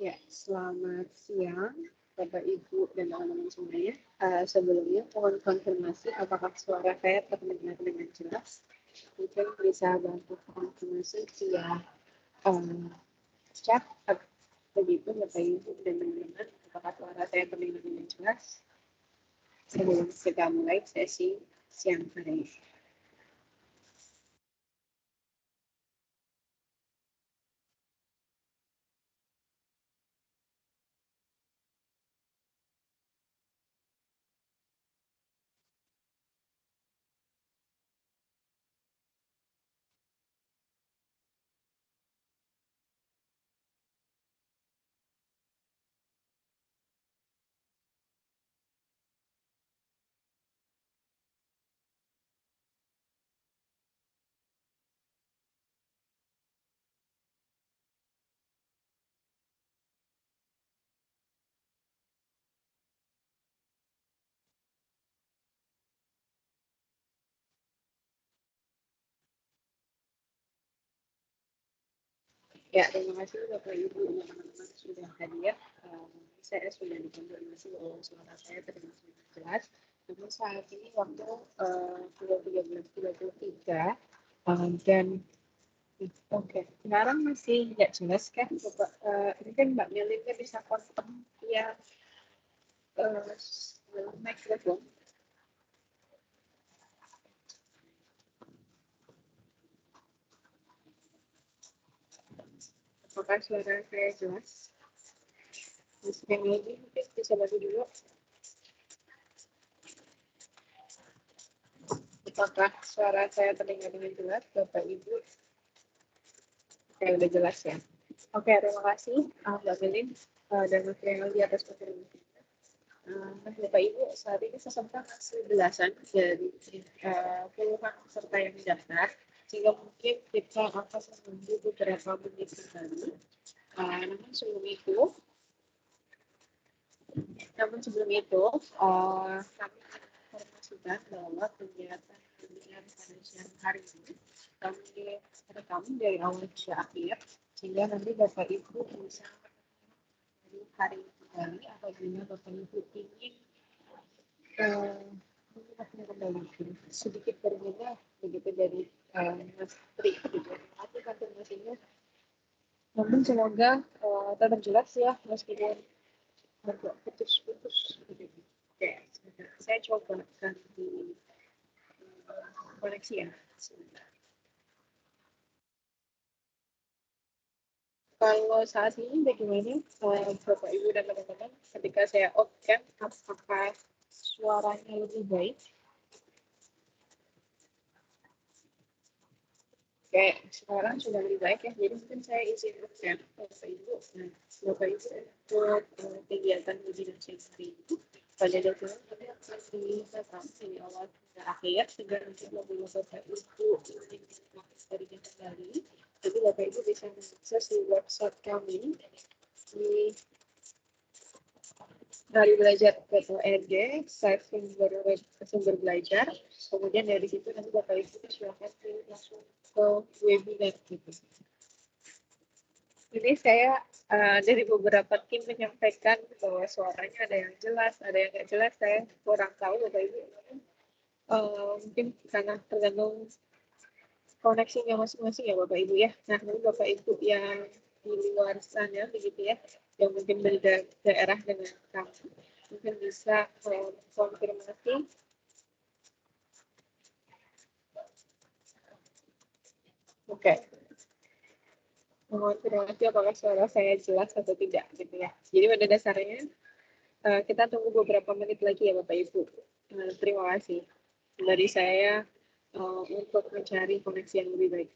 Ya, selamat siang Bapak Ibu dan teman-teman semuanya. Sebelumnya mohon konfirmasi apakah suara saya terdengar dengan jelas. Mungkin bisa bantu konfirmasi via chat. Begitu Bapak Ibu dan teman-teman, apakah suara saya terdengar dengan jelas sebelum kita mulai sesi siang hari ini. Ya, terima kasih Bapak Ibu dan teman-teman sudah hadir. Saya sudah dikonfirmasi bahwa suara saya terdengar dengan jelas. Namun saat ini waktu 13.33 dan oke, sekarang masih tidak jelas kan Bapak? Ini kan Mbak Melinda bisa konfirm via mikrofon. Apakah suara saya jelas? Sekali lagi mungkin bisa bantu dulu. Apakah suara saya terdengar dengan jelas, Bapak Ibu? Oke, udah jelas ya. Oke, terima kasih Mbak Melin dan Mas Renal di atas konfirmasi. Bapak Ibu, saat ini peserta masih belasan dari puluhan peserta yang mendaftar, sehingga mungkin kita akan menunggu beberapa menit kembali. Namun sebelum itu, kami informasikan bahwa kegiatan pemilihan pada siang hari ini kami rekam dari awal hingga akhir, sehingga nanti Bapak Ibu bisa dari hari ini kembali apabila Bapak Ibu ingin melihatnya kembali. Sedikit berbeda begitu dari Mas Tri gitu. Nanti konfirmasinya, namun semoga tetap jelas ya meskipun agak putus-putus. Oke, saya coba ganti koneksi ya. Kalau saat ini bagaimana Bapak Ibu dan teman-teman ketika saya off cam, apakah suaranya lebih baik? Oke, sekarang sudah lebih baik ya. Jadi mungkin saya izin off cam Bapak Ibu. Nah, Bapak Ibu untuk kegiatan uji dan hari ini pada dokumen kami akan dilakukan dari awal hingga akhir sehingga nanti apabila Bapak Ibu ingin dari kembali, jadi Bapak Ibu bisa mengakses di website kami di dari belajar.org, site sumber belajar, kemudian dari situ nanti Bapak Ibu silakan langsung ke webinar gitu. Ini saya dari beberapa tim menyampaikan bahwa suaranya ada yang jelas, ada yang nggak jelas. Saya kurang tahu Bapak Ibu. Mungkin karena tergantung koneksinya masing-masing ya Bapak Ibu ya. Nah, ini Bapak Ibu yang di luar sana begitu ya, yang mungkin beda daerah dengan kami, mungkin bisa konfirmasi. Oke. Mengonfirmasi apakah suara saya jelas atau tidak gitu ya. Jadi pada dasarnya kita tunggu beberapa menit lagi ya Bapak Ibu. Terima kasih dari saya untuk mencari koneksi yang lebih baik.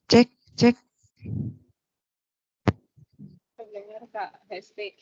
Cek, cek. Terdengar Kak Hesti.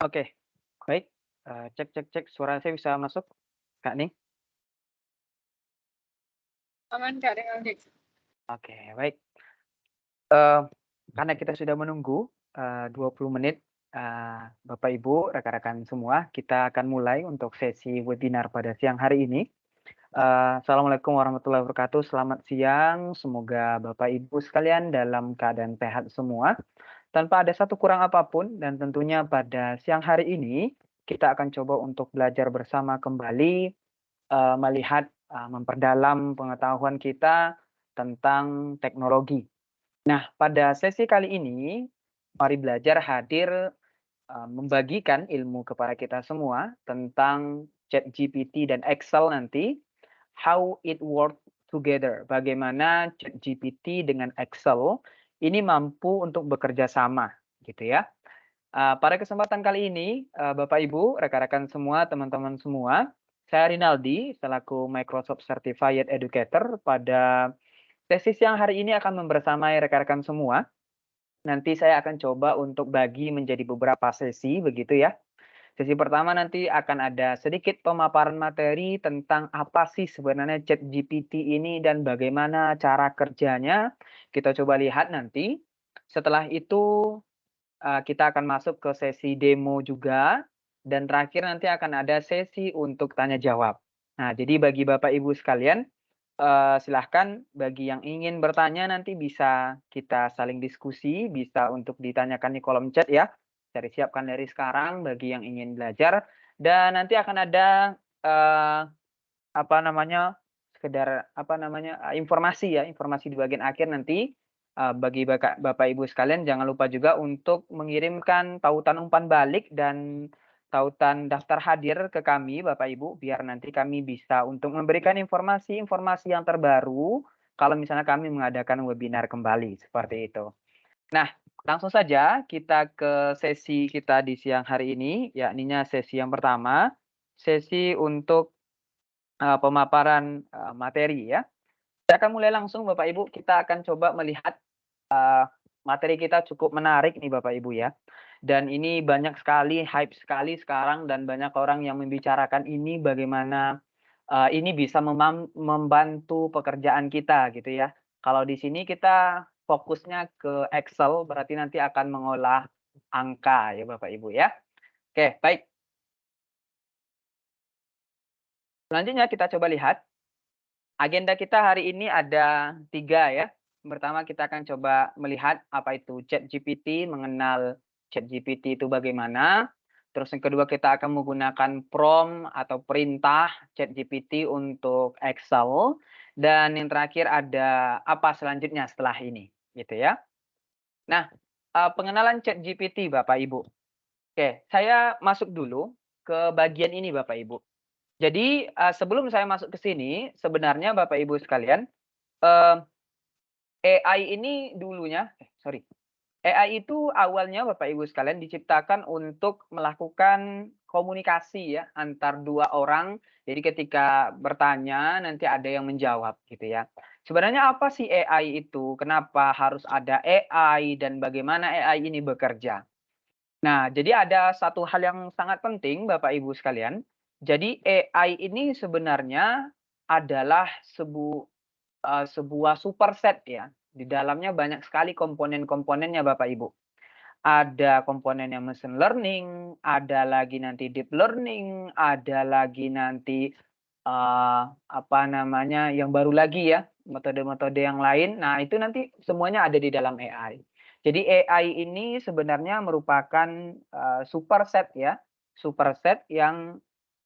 Oke, baik. Cek cek cek, suara saya bisa masuk, Kak Ning? Aman Kak dengan Dik. Oke, baik. Karena kita sudah menunggu 20 menit, Bapak Ibu, rekan-rekan semua, kita akan mulai untuk sesi webinar pada siang hari ini. Assalamualaikum warahmatullahi wabarakatuh. Selamat siang. Semoga Bapak Ibu sekalian dalam keadaan sehat semua, tanpa ada satu kurang apapun. Dan tentunya pada siang hari ini kita akan coba untuk belajar bersama kembali, melihat, memperdalam pengetahuan kita tentang teknologi. Nah, pada sesi kali ini, mari belajar hadir membagikan ilmu kepada kita semua tentang ChatGPT dan Excel nanti, how it work together. Bagaimana ChatGPT dengan Excel ini mampu untuk bekerja sama, gitu ya. Pada kesempatan kali ini, Bapak Ibu, rekan-rekan semua, teman-teman semua, saya Rinaldi selaku Microsoft Certified Educator pada sesi siang hari ini akan membersamai rekan-rekan semua. Nanti saya akan coba untuk bagi menjadi beberapa sesi begitu ya. Sesi pertama nanti akan ada sedikit pemaparan materi tentang apa sih sebenarnya ChatGPT ini dan bagaimana cara kerjanya. Kita coba lihat nanti. Setelah itu kita akan masuk ke sesi demo juga, dan terakhir nanti akan ada sesi untuk tanya jawab. Nah, jadi bagi Bapak Ibu sekalian, silahkan bagi yang ingin bertanya nanti bisa kita saling diskusi, bisa untuk ditanyakan di kolom chat ya. Cari siapkan dari sekarang bagi yang ingin belajar, dan nanti akan ada apa namanya, sekedar apa namanya, informasi ya, informasi di bagian akhir nanti. Bagi Bapak Ibu sekalian jangan lupa juga untuk mengirimkan tautan umpan balik dan tautan daftar hadir ke kami Bapak Ibu, biar nanti kami bisa untuk memberikan informasi-informasi yang terbaru kalau misalnya kami mengadakan webinar kembali, seperti itu. Nah, langsung saja kita ke sesi kita di siang hari ini, yakninya sesi yang pertama, sesi untuk pemaparan materi ya. Saya akan mulai langsung Bapak Ibu, kita akan coba melihat materi kita cukup menarik nih Bapak Ibu ya. Dan ini banyak sekali, hype sekali sekarang dan banyak orang yang membicarakan ini bagaimana, ini bisa membantu pekerjaan kita gitu ya. Kalau di sini kita fokusnya ke Excel, berarti nanti akan mengolah angka ya Bapak Ibu ya. Oke, baik. Selanjutnya kita coba lihat, agenda kita hari ini ada 3 ya. Pertama kita akan coba melihat apa itu ChatGPT, mengenal ChatGPT itu bagaimana. Terus yang kedua kita akan menggunakan prompt atau perintah ChatGPT untuk Excel. Dan yang terakhir ada apa selanjutnya setelah ini, gitu ya. Nah, pengenalan ChatGPT Bapak Ibu. Oke, saya masuk dulu ke bagian ini Bapak Ibu. Jadi, sebelum saya masuk ke sini, sebenarnya Bapak Ibu sekalian, eee, AI ini dulunya AI itu awalnya Bapak Ibu sekalian diciptakan untuk melakukan komunikasi ya, antar 2 orang. Jadi ketika bertanya, nanti ada yang menjawab gitu ya. Sebenarnya apa sih AI itu? Kenapa harus ada AI dan bagaimana AI ini bekerja? Nah, jadi ada satu hal yang sangat penting Bapak Ibu sekalian. Jadi AI ini sebenarnya adalah sebuah superset ya. Di dalamnya banyak sekali komponen-komponennya Bapak Ibu. Ada komponennya machine learning, ada lagi nanti deep learning, ada lagi nanti, apa namanya, yang baru lagi ya, metode-metode yang lain. Nah, itu nanti semuanya ada di dalam AI. Jadi AI ini sebenarnya merupakan, superset ya, superset yang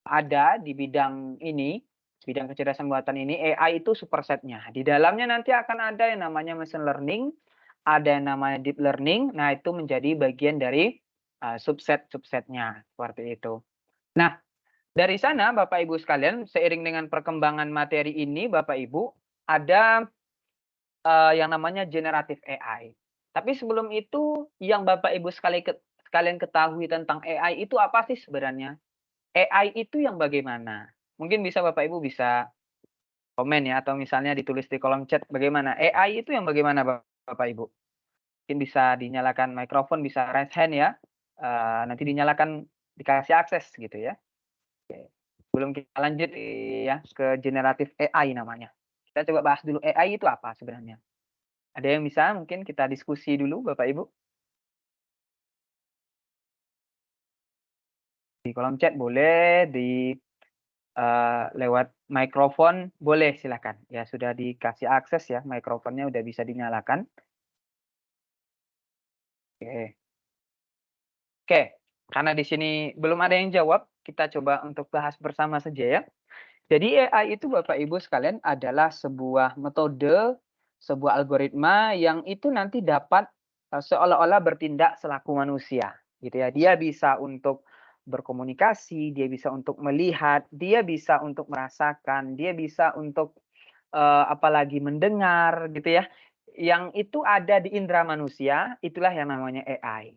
ada di bidang ini, bidang kecerdasan buatan ini, AI itu supersetnya. Di dalamnya nanti akan ada yang namanya machine learning, ada yang namanya deep learning. Nah, itu menjadi bagian dari, subset-subsetnya, seperti itu. Nah, dari sana Bapak Ibu sekalian, seiring dengan perkembangan materi ini Bapak Ibu, ada, yang namanya generative AI. Tapi sebelum itu, yang Bapak Ibu sekalian ketahui tentang AI itu apa sih sebenarnya? AI itu yang bagaimana? Mungkin bisa Bapak Ibu bisa komen ya, atau misalnya ditulis di kolom chat bagaimana, AI itu yang bagaimana Bapak Ibu? Mungkin bisa dinyalakan mikrofon, bisa raise hand ya, nanti dinyalakan, dikasih akses gitu ya. Oke, sebelum kita lanjut ya ke generatif AI namanya. Kita coba bahas dulu AI itu apa sebenarnya? Ada yang bisa mungkin kita diskusi dulu Bapak Ibu? Di kolom chat boleh, lewat mikrofon boleh silakan. Ya sudah dikasih akses ya, mikrofonnya udah bisa dinyalakan. Oke. Oke, karena di sini belum ada yang jawab, kita coba untuk bahas bersama saja ya. Jadi AI itu Bapak Ibu sekalian adalah sebuah metode, sebuah algoritma yang itu nanti dapat, seolah-olah bertindak selaku manusia, gitu ya. Dia bisa untuk berkomunikasi, dia bisa untuk melihat, dia bisa untuk merasakan, dia bisa untuk, apalagi mendengar gitu ya. Yang itu ada di indera manusia, itulah yang namanya AI.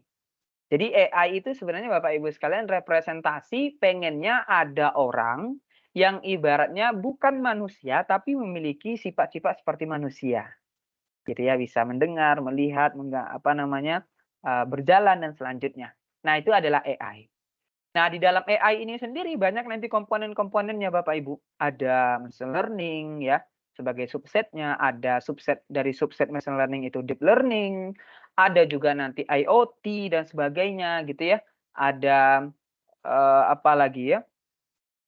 Jadi AI itu sebenarnya Bapak Ibu sekalian representasi pengennya ada orang yang ibaratnya bukan manusia tapi memiliki sifat-sifat seperti manusia. Gitu ya, bisa mendengar, melihat, apa namanya, berjalan dan selanjutnya. Nah, itu adalah AI. Nah, di dalam AI ini sendiri banyak nanti komponen-komponennya Bapak Ibu. Ada machine learning ya, sebagai subsetnya, ada subset dari subset machine learning itu deep learning, ada juga nanti IoT dan sebagainya gitu ya. Ada, apa lagi ya,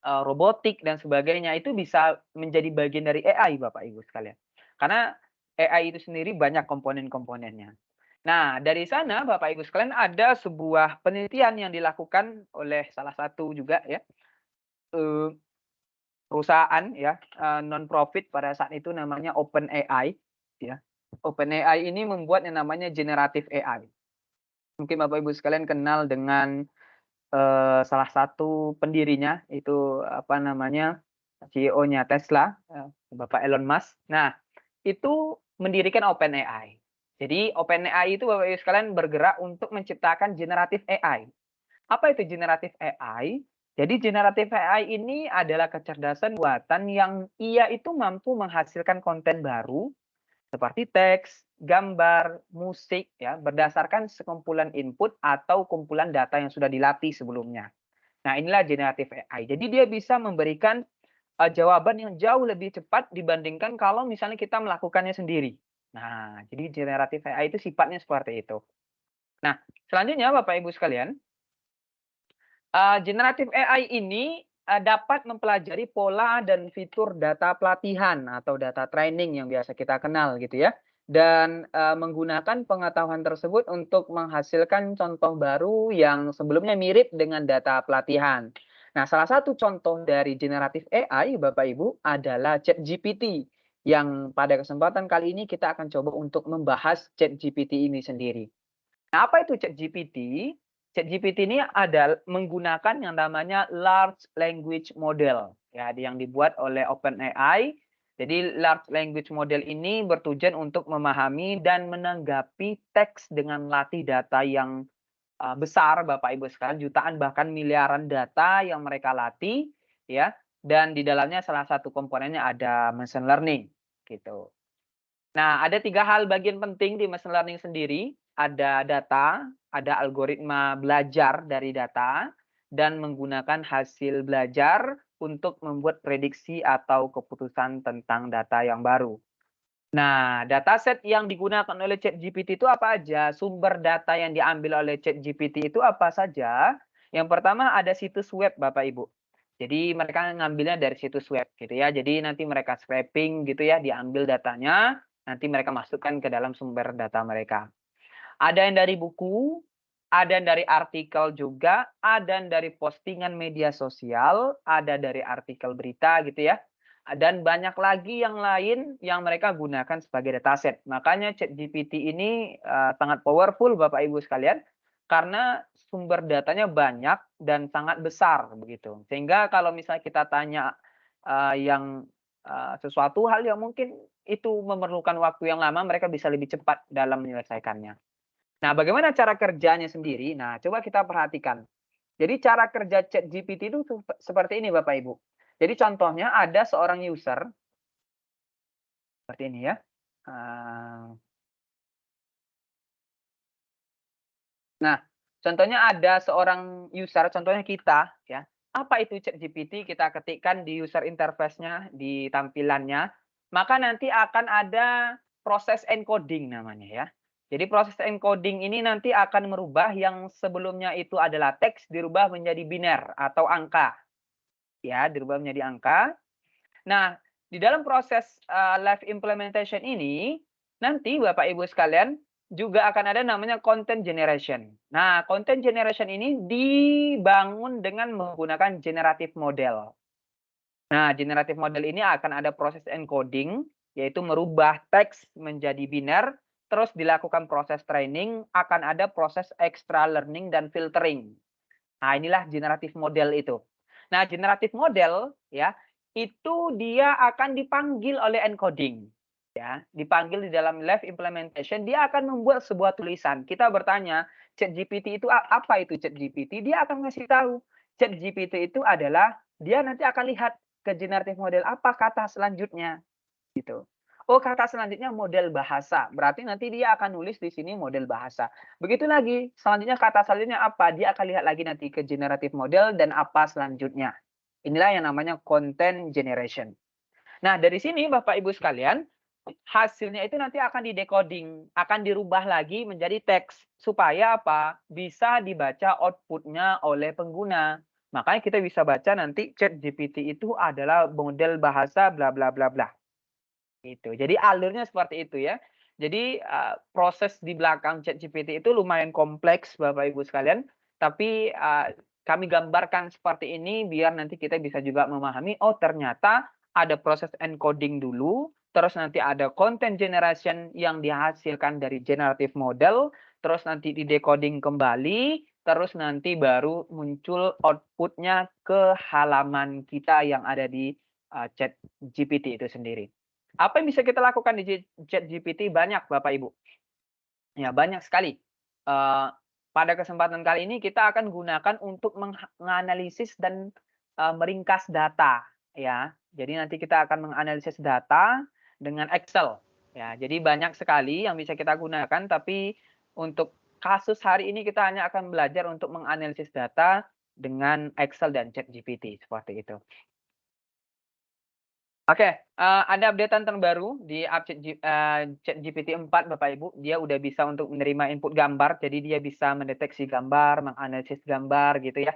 robotik dan sebagainya, itu bisa menjadi bagian dari AI Bapak Ibu sekalian. Karena AI itu sendiri banyak komponen-komponennya. Nah, dari sana Bapak Ibu sekalian ada sebuah penelitian yang dilakukan oleh salah satu juga ya, eee, perusahaan ya, non-profit pada saat itu namanya OpenAI ya. OpenAI ini membuat yang namanya generative AI. Mungkin Bapak Ibu sekalian kenal dengan, salah satu pendirinya itu apa namanya, CEO-nya Tesla, Bapak Elon Musk. Nah, itu mendirikan OpenAI. Jadi OpenAI itu Bapak Ibu sekalian bergerak untuk menciptakan generative AI. Apa itu generative AI? Jadi generative AI ini adalah kecerdasan buatan yang ia itu mampu menghasilkan konten baru seperti teks, gambar, musik ya berdasarkan sekumpulan input atau kumpulan data yang sudah dilatih sebelumnya. Nah, inilah generatif AI. Jadi dia bisa memberikan jawaban yang jauh lebih cepat dibandingkan kalau misalnya kita melakukannya sendiri. Nah, jadi generatif AI itu sifatnya seperti itu. Nah, selanjutnya Bapak Ibu sekalian, generatif AI ini dapat mempelajari pola dan fitur data pelatihan atau data training yang biasa kita kenal gitu ya. Dan menggunakan pengetahuan tersebut untuk menghasilkan contoh baru yang sebelumnya mirip dengan data pelatihan. Nah, salah satu contoh dari generatif AI, Bapak Ibu, adalah ChatGPT. Yang pada kesempatan kali ini kita akan coba untuk membahas ChatGPT ini sendiri. Nah, apa itu ChatGPT? ChatGPT ini ada menggunakan yang namanya large language model, ya, yang dibuat oleh OpenAI. Jadi large language model ini bertujuan untuk memahami dan menanggapi teks dengan latih data yang besar, Bapak Ibu sekalian, jutaan bahkan miliaran data yang mereka latih, ya. Dan di dalamnya salah satu komponennya ada machine learning, gitu. Nah, ada 3 hal bagian penting di machine learning sendiri. Ada data, ada algoritma belajar dari data, dan menggunakan hasil belajar untuk membuat prediksi atau keputusan tentang data yang baru. Nah, dataset yang digunakan oleh ChatGPT itu apa aja? Sumber data yang diambil oleh ChatGPT itu apa saja? Yang pertama ada situs web, Bapak Ibu. Jadi mereka ngambilnya dari situs web gitu ya. Jadi nanti mereka scraping gitu ya, diambil datanya, nanti mereka masukkan ke dalam sumber data mereka. Ada yang dari buku, ada yang dari artikel juga, ada yang dari postingan media sosial, ada dari artikel berita gitu ya. Dan banyak lagi yang lain yang mereka gunakan sebagai dataset. Makanya ChatGPT ini sangat powerful Bapak Ibu sekalian karena sumber datanya banyak dan sangat besar begitu. Sehingga kalau misalnya kita tanya yang sesuatu hal yang mungkin itu memerlukan waktu yang lama, mereka bisa lebih cepat dalam menyelesaikannya. Nah, bagaimana cara kerjanya sendiri? Nah, coba kita perhatikan. Jadi cara kerja ChatGPT itu seperti ini Bapak Ibu. Jadi contohnya ada seorang user seperti ini ya. Nah, contohnya ada seorang user, contohnya kita ya. Apa itu ChatGPT? Kita ketikkan di user interface-nya, di tampilannya, maka nanti akan ada proses encoding namanya ya. Jadi proses encoding ini nanti akan merubah yang sebelumnya itu adalah teks dirubah menjadi biner atau angka. Ya, dirubah menjadi angka. Nah, di dalam proses live implementation ini, nanti Bapak Ibu sekalian juga akan ada namanya content generation. Nah, content generation ini dibangun dengan menggunakan generative model. Nah, generative model ini akan ada proses encoding, yaitu merubah teks menjadi biner, terus dilakukan proses training, akan ada proses extra learning dan filtering. Nah, inilah generative model itu. Nah, generative model ya, itu dia akan dipanggil oleh encoding. Ya, dipanggil di dalam live implementation, dia akan membuat sebuah tulisan. Kita bertanya, ChatGPT itu apa itu ChatGPT? Dia akan ngasih tahu. ChatGPT itu adalah dia nanti akan lihat ke generative model apa kata selanjutnya gitu. Oh, kata selanjutnya model bahasa. Berarti nanti dia akan nulis di sini model bahasa. Begitu lagi, selanjutnya kata selanjutnya apa? Dia akan lihat lagi nanti ke generative model dan apa selanjutnya. Inilah yang namanya content generation. Nah, dari sini Bapak Ibu sekalian, hasilnya itu nanti akan di-decoding, akan dirubah lagi menjadi teks supaya apa? Bisa dibaca outputnya oleh pengguna. Makanya kita bisa baca nanti ChatGPT itu adalah model bahasa bla bla bla bla. Itu. Jadi alurnya seperti itu ya. Jadi, proses di belakang ChatGPT itu lumayan kompleks Bapak Ibu sekalian, tapi, kami gambarkan seperti ini biar nanti kita bisa juga memahami, oh ternyata ada proses encoding dulu, terus nanti ada content generation yang dihasilkan dari generative model, terus nanti di-decoding kembali, terus nanti baru muncul output-nya ke halaman kita yang ada di, ChatGPT itu sendiri. Apa yang bisa kita lakukan di ChatGPT? Banyak Bapak Ibu. Ya banyak sekali. Pada kesempatan kali ini kita akan gunakan untuk menganalisis dan, meringkas data ya. Jadi nanti kita akan menganalisis data dengan Excel. Ya, jadi banyak sekali yang bisa kita gunakan, tapi untuk kasus hari ini kita hanya akan belajar untuk menganalisis data dengan Excel dan ChatGPT, seperti itu. Oke, ada update-an terbaru di ChatGPT 4 Bapak Ibu, dia udah bisa untuk menerima input gambar, jadi dia bisa mendeteksi gambar, menganalisis gambar gitu ya.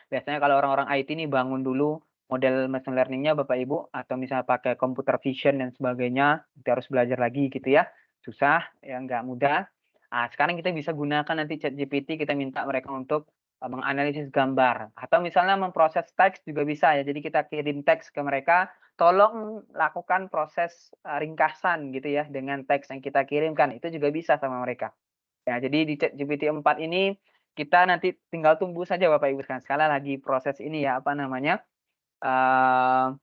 Biasanya kalau orang-orang IT nih bangun dulu model machine learning-nya Bapak Ibu, atau misalnya pakai computer vision dan sebagainya, kita harus belajar lagi gitu ya. Susah, ya nggak mudah. Sekarang kita bisa gunakan nanti ChatGPT, kita minta mereka untuk, menganalisis gambar, atau misalnya memproses teks juga bisa ya. Jadi kita kirim teks ke mereka, tolong lakukan proses, ringkasan gitu ya dengan teks yang kita kirimkan, itu juga bisa sama mereka. Ya, jadi di ChatGPT 4 ini kita nanti tinggal tunggu saja Bapak Ibu sekalian. Sekali lagi proses ini ya, apa namanya, eee,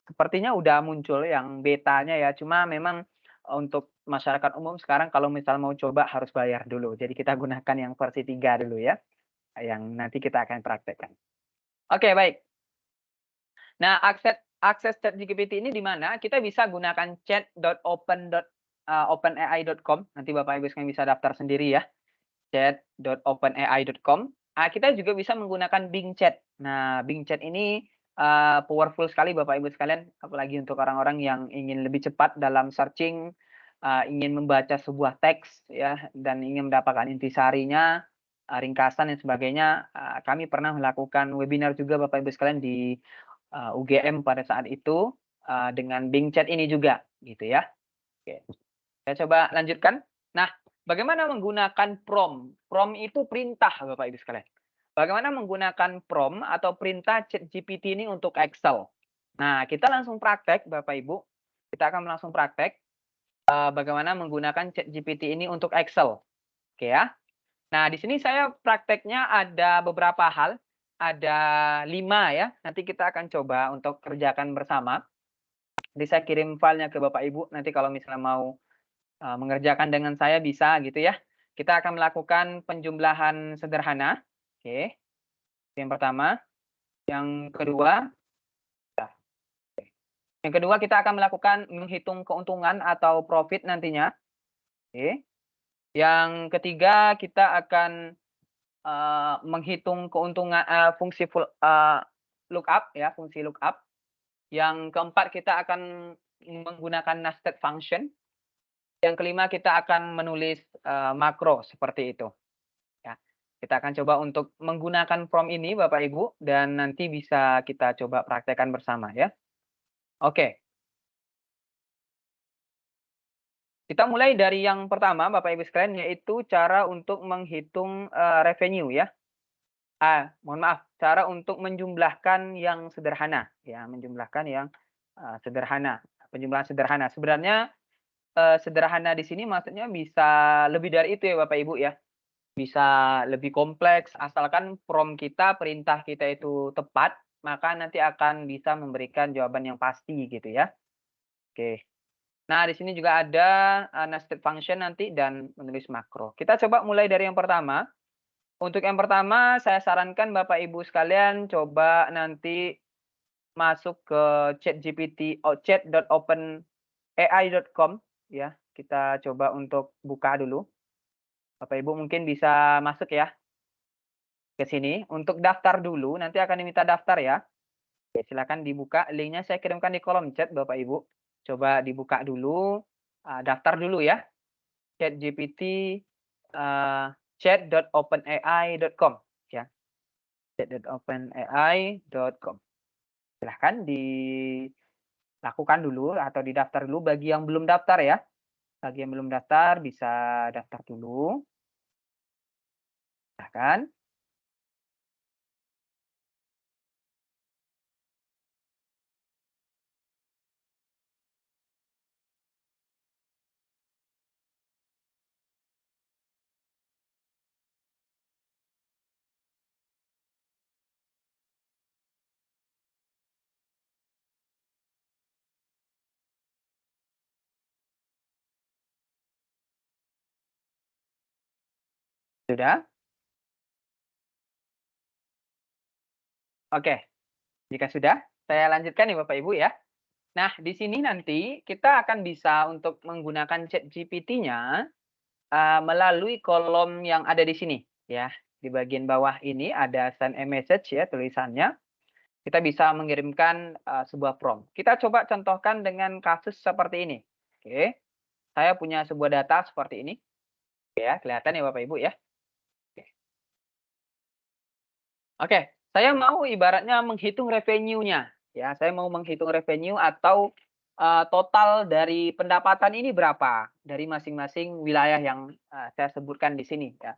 sepertinya udah muncul yang betanya ya, cuma memang untuk masyarakat umum sekarang kalau misal mau coba harus bayar dulu. Jadi kita gunakan yang versi 3 dulu ya, yang nanti kita akan praktekkan. Oke, baik. Nah, akses ChatGPT ini di mana kita bisa gunakan chat.openai.com, nanti Bapak Ibu sekalian bisa daftar sendiri ya, chat.openai.com. Kita juga bisa menggunakan Bing Chat. Nah, Bing Chat ini, powerful sekali Bapak Ibu sekalian, apalagi untuk orang-orang yang ingin lebih cepat dalam searching, ingin membaca sebuah teks ya, dan ingin mendapatkan intisarinya, ringkasan dan sebagainya. Kami pernah melakukan webinar juga Bapak Ibu sekalian di UGM pada saat itu, dengan Bing Chat ini juga, gitu ya. Oke, saya coba lanjutkan. Nah, bagaimana menggunakan prompt? Prompt itu perintah, Bapak Ibu sekalian. Bagaimana menggunakan prompt atau perintah ChatGPT ini untuk Excel? Nah, kita langsung praktek, Bapak Ibu. Kita akan langsung praktek, bagaimana menggunakan ChatGPT ini untuk Excel. Oke ya. Nah, di sini saya prakteknya ada beberapa hal, ada 5 ya. Nanti kita akan coba untuk kerjakan bersama. Nanti saya kirim filenya ke Bapak Ibu, nanti kalau misalnya mau, mengerjakan dengan saya bisa gitu ya. Kita akan melakukan penjumlahan sederhana, oke, yang pertama. Yang kedua yang kedua kita akan melakukan menghitung keuntungan atau profit nantinya, oke. Yang ketiga kita akan, menghitung keuntungan fungsi lookup ya, fungsi lookup. Yang keempat kita akan menggunakan nested function. Yang kelima kita akan menulis, makro seperti itu, ya. Kita akan coba untuk menggunakan prompt ini Bapak Ibu, dan nanti bisa kita coba praktekkan bersama ya. Oke, kita mulai dari yang pertama Bapak Ibu sekalian, yaitu cara untuk menghitung, revenue ya. Mohon maaf, cara untuk menjumlahkan yang sederhana ya, menjumlahkan yang, sederhana, penjumlahan sederhana. Sebenarnya, sederhana di sini maksudnya bisa lebih dari itu ya Bapak Ibu ya. Bisa lebih kompleks, asalkan prompt kita, perintah kita itu tepat, maka nanti akan bisa memberikan jawaban yang pasti gitu ya. Oke. Nah, di sini juga ada, nested function nanti dan menulis makro. Kita coba mulai dari yang pertama. Untuk yang pertama saya sarankan Bapak Ibu sekalian coba nanti masuk ke ChatGPT, chat.openai.com ya. Kita coba untuk buka dulu. Bapak Ibu mungkin bisa masuk ya ke sini. Untuk daftar dulu, nanti akan diminta daftar ya. Oke, silakan dibuka, linknya saya kirimkan di kolom chat Bapak Ibu. Coba dibuka dulu, daftar dulu ya, ChatGPT, eee, chat.openai.com ya, chat.openai.com. Silahkan dilakukan dulu atau didaftar dulu bagi yang belum daftar ya. Bagi yang belum daftar bisa daftar dulu, silahkan. Sudah? Oke, jika sudah, saya lanjutkan nih Bapak Ibu ya. Nah, di sini nanti kita akan bisa untuk menggunakan ChatGPT-nya melalui kolom yang ada di sini ya. Di bagian bawah ini ada send a message ya tulisannya. Kita bisa mengirimkan sebuah prompt. Kita coba contohkan dengan kasus seperti ini. Oke, saya punya sebuah data seperti ini. Oke ya, kelihatan ya Bapak Ibu ya. Oke. Oke, saya mau ibaratnya menghitung revenue-nya, ya. Saya mau menghitung revenue atau, total dari pendapatan ini berapa, dari masing-masing wilayah yang, saya sebutkan di sini, ya.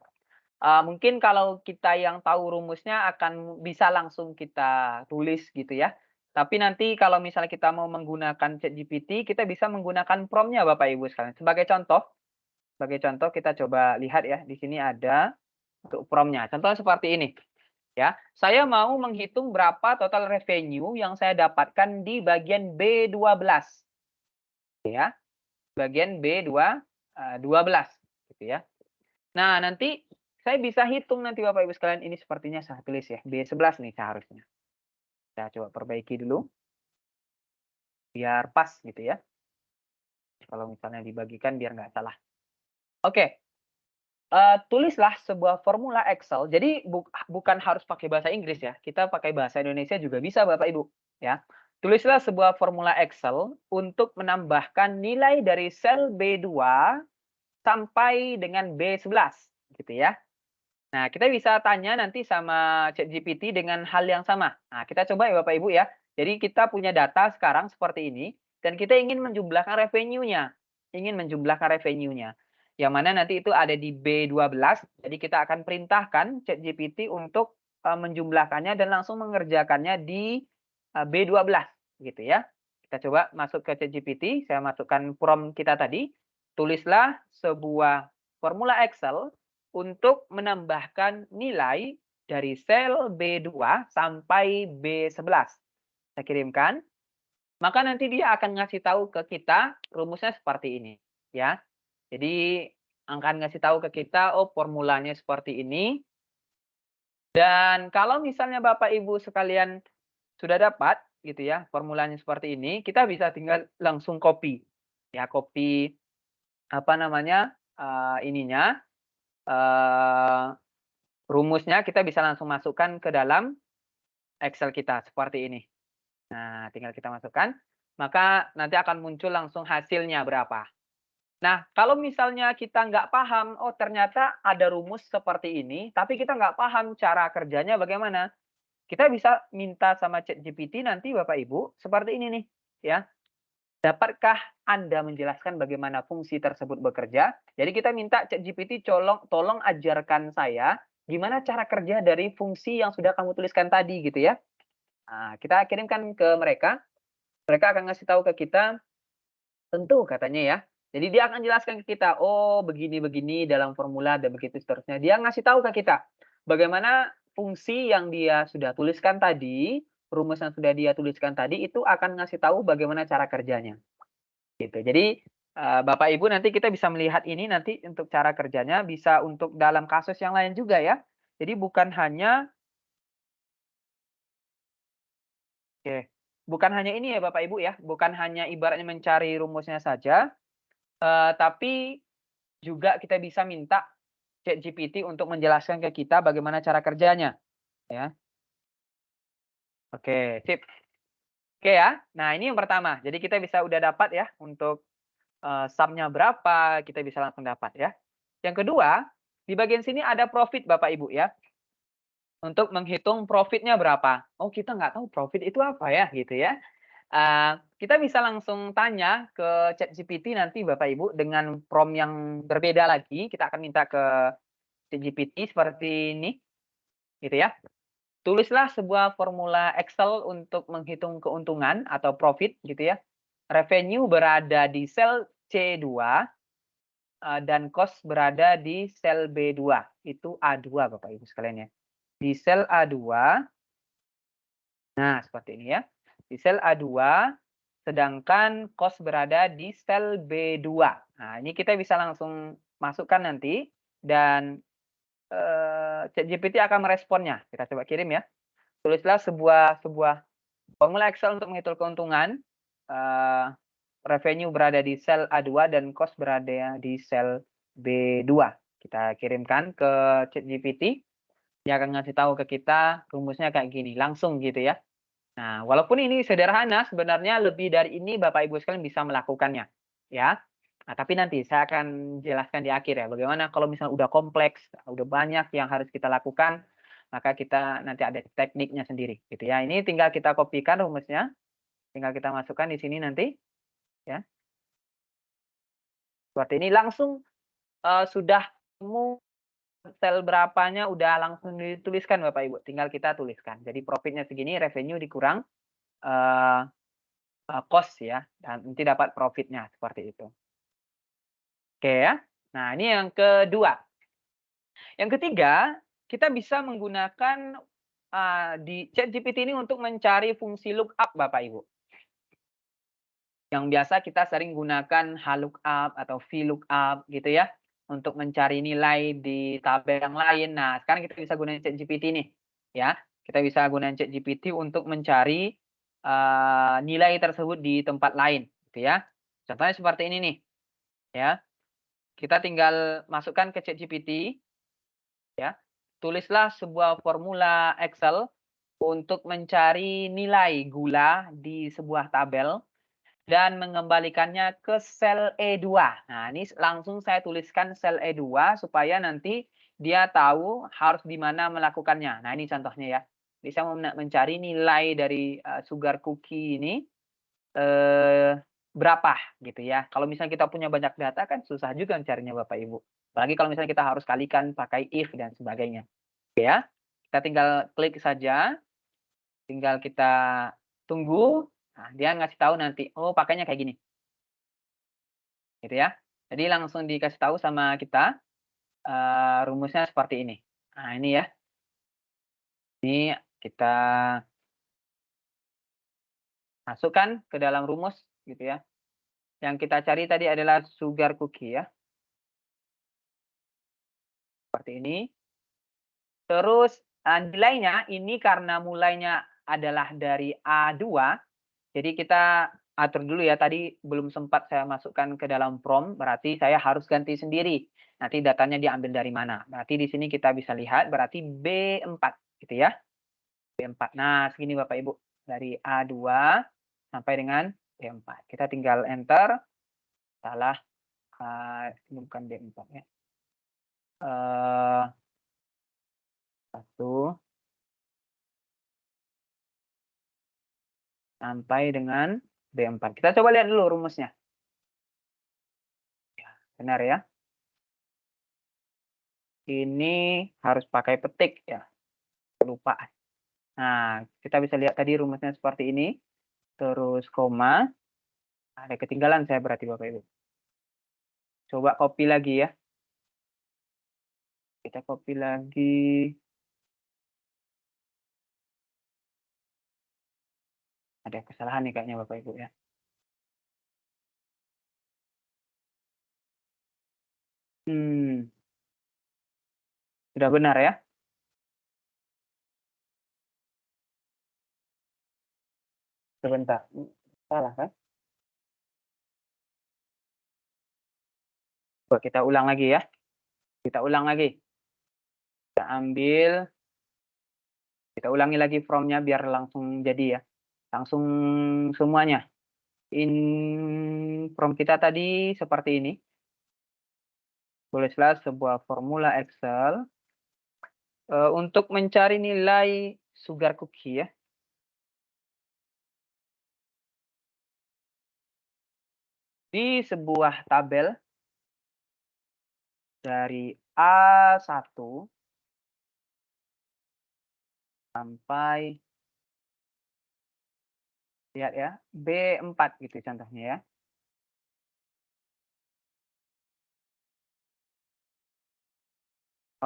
Mungkin kalau kita yang tahu rumusnya akan bisa langsung kita tulis gitu ya. Tapi nanti kalau misalnya kita mau menggunakan ChatGPT, kita bisa menggunakan prompt-nya Bapak Ibu sekalian. Sebagai contoh kita coba lihat ya, di sini ada untuk prompt-nya. Contohnya seperti ini. Ya, saya mau menghitung berapa total revenue yang saya dapatkan di bagian B12, ya, bagian B12 gitu ya. Nah, nanti saya bisa hitung nanti Bapak Ibu sekalian, ini sepertinya saya tulis ya, B11 nih seharusnya. Saya coba perbaiki dulu, biar pas gitu ya. Kalau misalnya dibagikan biar nggak salah. Oke, tulislah sebuah formula Excel. Jadi bukan harus pakai bahasa Inggris ya, kita pakai bahasa Indonesia juga bisa Bapak Ibu, ya. Tulislah sebuah formula Excel untuk menambahkan nilai dari sel B2 sampai dengan B11, gitu ya. Nah, kita bisa tanya nanti sama ChatGPT dengan hal yang sama. Nah, kita coba ya Bapak Ibu ya. Jadi kita punya data sekarang seperti ini dan kita ingin menjumlahkan revenue-nya. Ingin menjumlahkan revenue-nya. Yang mana nanti itu ada di B12. Jadi kita akan perintahkan ChatGPT untuk menjumlahkannya dan langsung mengerjakannya di B12 gitu ya. Kita coba masuk ke ChatGPT, saya masukkan prompt kita tadi. Tulislah sebuah formula Excel untuk menambahkan nilai dari sel B2 sampai B11. Saya kirimkan, maka nanti dia akan ngasih tahu ke kita rumusnya seperti ini, ya. Jadi akan ngasih tahu ke kita, oh formulanya seperti ini. Dan kalau misalnya Bapak Ibu sekalian sudah dapat gitu ya, formulanya seperti ini, kita bisa tinggal langsung copy. Ya, copy apa namanya? Ininya, eee rumusnya kita bisa langsung masukkan ke dalam Excel kita seperti ini. Nah, tinggal kita masukkan, maka nanti akan muncul langsung hasilnya berapa. Nah, kalau misalnya kita nggak paham, oh ternyata ada rumus seperti ini, tapi kita nggak paham cara kerjanya bagaimana. Kita bisa minta sama ChatGPT nanti Bapak Ibu seperti ini nih, ya. Dapatkah Anda menjelaskan bagaimana fungsi tersebut bekerja? Jadi kita minta ChatGPT tolong ajarkan saya gimana cara kerja dari fungsi yang sudah kamu tuliskan tadi gitu ya. Nah, kita kirimkan ke mereka, mereka akan ngasih tahu ke kita, tentu katanya ya. Jadi dia akan jelaskan ke kita, oh begini-begini dalam formula dan begitu seterusnya. Dia ngasih tahu ke kita bagaimana fungsi yang dia sudah tuliskan tadi, rumus yang sudah dia tuliskan tadi itu akan ngasih tahu bagaimana cara kerjanya. Gitu. Jadi, Bapak Ibu nanti kita bisa melihat ini nanti untuk cara kerjanya bisa untuk dalam kasus yang lain juga ya. Jadi bukan hanya oke, bukan hanya ini ya Bapak Ibu ya, bukan hanya ibaratnya mencari rumusnya saja, tapi juga kita bisa minta ChatGPT untuk menjelaskan ke kita bagaimana cara kerjanya, ya. Oke, sip. Oke ya. Nah, ini yang pertama. Jadi kita bisa udah dapat ya untuk, sum-nya berapa, kita bisa langsung dapat ya. Yang kedua, di bagian sini ada profit Bapak Ibu ya, untuk menghitung profitnya berapa. Oh kita nggak tahu profit itu apa ya gitu ya. Kita bisa langsung tanya ke ChatGPT nanti Bapak Ibu dengan prompt yang berbeda lagi, kita akan minta ke ChatGPT seperti ini gitu ya. Tulislah sebuah formula Excel untuk menghitung keuntungan atau profit gitu ya. Revenue berada di sel C2, dan cost berada di sel B2, itu A2 Bapak Ibu sekalian ya. Di sel A2, nah seperti ini ya. Di sel A2, sedangkan cost berada di sel B2. Nah, ini kita bisa langsung masukkan nanti dan, ChatGPT akan meresponnya. Kita coba kirim ya. Tulislah sebuah formula Excel untuk menghitung keuntungan, revenue berada di sel A2 dan cost berada di sel B2. Kita kirimkan ke ChatGPT, dia akan ngasih tahu ke kita rumusnya kayak gini, langsung gitu ya. Nah, walaupun ini sederhana, sebenarnya lebih dari ini Bapak Ibu sekalian bisa melakukannya, ya. Nah, tapi nanti saya akan jelaskan di akhir ya, bagaimana kalau misalnya udah kompleks, udah banyak yang harus kita lakukan, maka kita nanti ada tekniknya sendiri, gitu ya. Ini tinggal kita kopikan rumusnya, tinggal kita masukkan di sini nanti, ya. Seperti ini langsung sudah temu sel berapanya udah langsung dituliskan Bapak Ibu, tinggal kita tuliskan. Jadi profitnya segini, revenue dikurang eee cost ya, dan nanti dapat profitnya, seperti itu. Oke ya. Nah, ini yang kedua. Yang ketiga, kita bisa menggunakan, di ChatGPT ini untuk mencari fungsi lookup Bapak Ibu. Yang biasa kita sering gunakan HLOOKUP atau VLOOKUP gitu ya, untuk mencari nilai di tabel yang lain. Nah, sekarang kita bisa gunain ChatGPT nih, ya. Kita bisa gunain ChatGPT untuk mencari, nilai tersebut di tempat lain, gitu ya. Contohnya seperti ini nih, ya. Kita tinggal masukkan ke ChatGPT, ya. Tulislah sebuah formula Excel untuk mencari nilai gula di sebuah tabel dan mengembalikannya ke sel E2. Nah, ini langsung saya tuliskan sel E2 supaya nanti dia tahu harus di mana melakukannya. Nah, ini contohnya ya. Bisa mencari nilai dari, sugar cookie ini, eee, berapa gitu ya. Kalau misalnya kita punya banyak data kan susah juga mencarinya Bapak Ibu. Apalagi kalau misalnya kita harus kalikan pakai if dan sebagainya. Oke ya. Kita tinggal klik saja, tinggal kita tunggu, nah dia ngasih tahu nanti, oh pakainya kayak gini, gitu ya. Jadi langsung dikasih tahu sama kita, rumusnya seperti ini. Nah ini ya, ini kita masukkan ke dalam rumus gitu ya. Yang kita cari tadi adalah sugar cookie ya, seperti ini. Terus, nilainya ini karena mulainya adalah dari A2, jadi kita atur dulu ya, tadi belum sempat saya masukkan ke dalam prompt, berarti saya harus ganti sendiri. Nanti datanya diambil dari mana. Berarti di sini kita bisa lihat berarti B4 gitu ya, B4. Nah, segini Bapak Ibu, dari A2 sampai dengan B4. Kita tinggal enter, salah, ini bukan B4 ya, 1 sampai dengan B4. Kita coba lihat dulu rumusnya. Benar ya. Ini harus pakai petik ya, lupa. Nah, kita bisa lihat tadi rumusnya seperti ini, terus koma, ada ketinggalan saya berarti Bapak Ibu. Coba copy lagi ya. Kita copy lagi. Ada kesalahan nih kayaknya Bapak Ibu ya. Sudah benar ya? Sebentar, salah kan? Coba kita ulang lagi ya. Kita ulang lagi. Kita ambil, kita ulangi lagi from-nya biar langsung jadi ya. Langsung semuanya. From kita tadi seperti ini. Tulislah sebuah formula Excel untuk mencari nilai sugar cookie ya. Di sebuah tabel dari A1 sampai lihat ya, B4 gitu contohnya ya.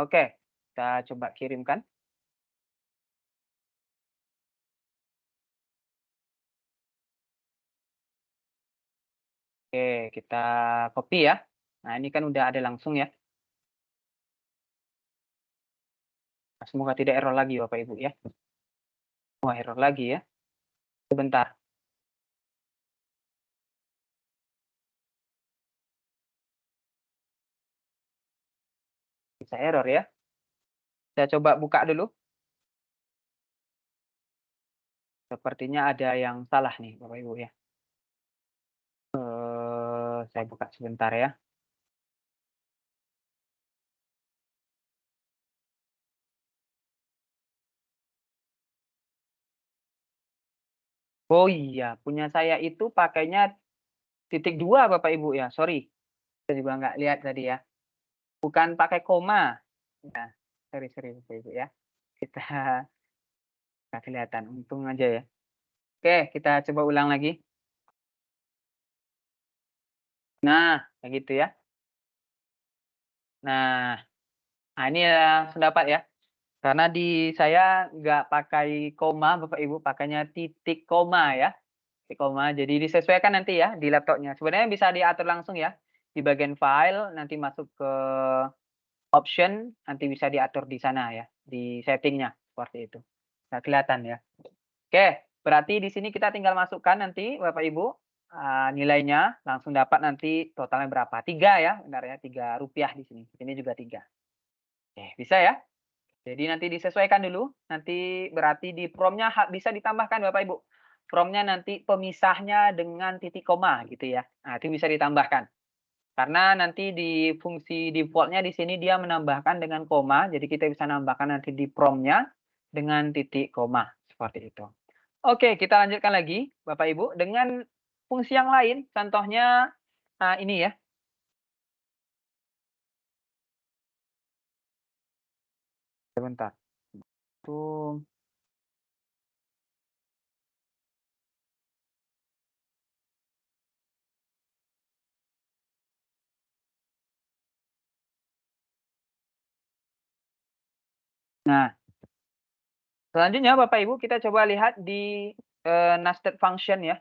Oke, kita coba kirimkan. Oke, kita copy ya. Nah, ini kan udah ada langsung ya. Semoga tidak error lagi Bapak Ibu ya. Wah, error lagi ya. Sebentar. Bisa error ya. Saya coba buka dulu. Sepertinya ada yang salah nih Bapak Ibu ya. Saya buka sebentar ya. Oh iya, punya saya itu pakainya ×2 Bapak Ibu ya, sorry. Saya juga nggak lihat tadi ya. Bukan pakai koma. Nah, sorry Bapak Ibu ya. Kita nggak kelihatan, untung aja ya. Oke, kita coba ulang lagi. Nah, kayak gitu ya. Nah, ini ya pendapat ya. Karena di saya nggak pakai koma Bapak Ibu, pakainya titik koma ya. Titik koma, jadi disesuaikan nanti ya di laptopnya. Sebenarnya bisa diatur langsung ya. Di bagian file, nanti masuk ke option, nanti bisa diatur di sana ya, di setting-nya, seperti itu. Nggak kelihatan ya. Oke, berarti di sini kita tinggal masukkan nanti Bapak Ibu, nilainya, langsung dapat nanti totalnya berapa. 3 ya, benar ya, Rp3 di sini. Ini juga 3. Oke, bisa ya? Jadi nanti disesuaikan dulu, nanti berarti di prompt-nya bisa ditambahkan Bapak Ibu. Prompt-nya nanti pemisahnya dengan titik koma gitu ya. Nah, itu bisa ditambahkan. Karena nanti di fungsi default-nya di sini dia menambahkan dengan koma, jadi kita bisa nambahkan nanti di prompt-nya dengan titik koma, seperti itu. Oke, kita lanjutkan lagi Bapak Ibu dengan fungsi yang lain, contohnya, ini ya. Sebentar. Tuh. Nah, selanjutnya Bapak Ibu kita coba lihat di, nested function ya.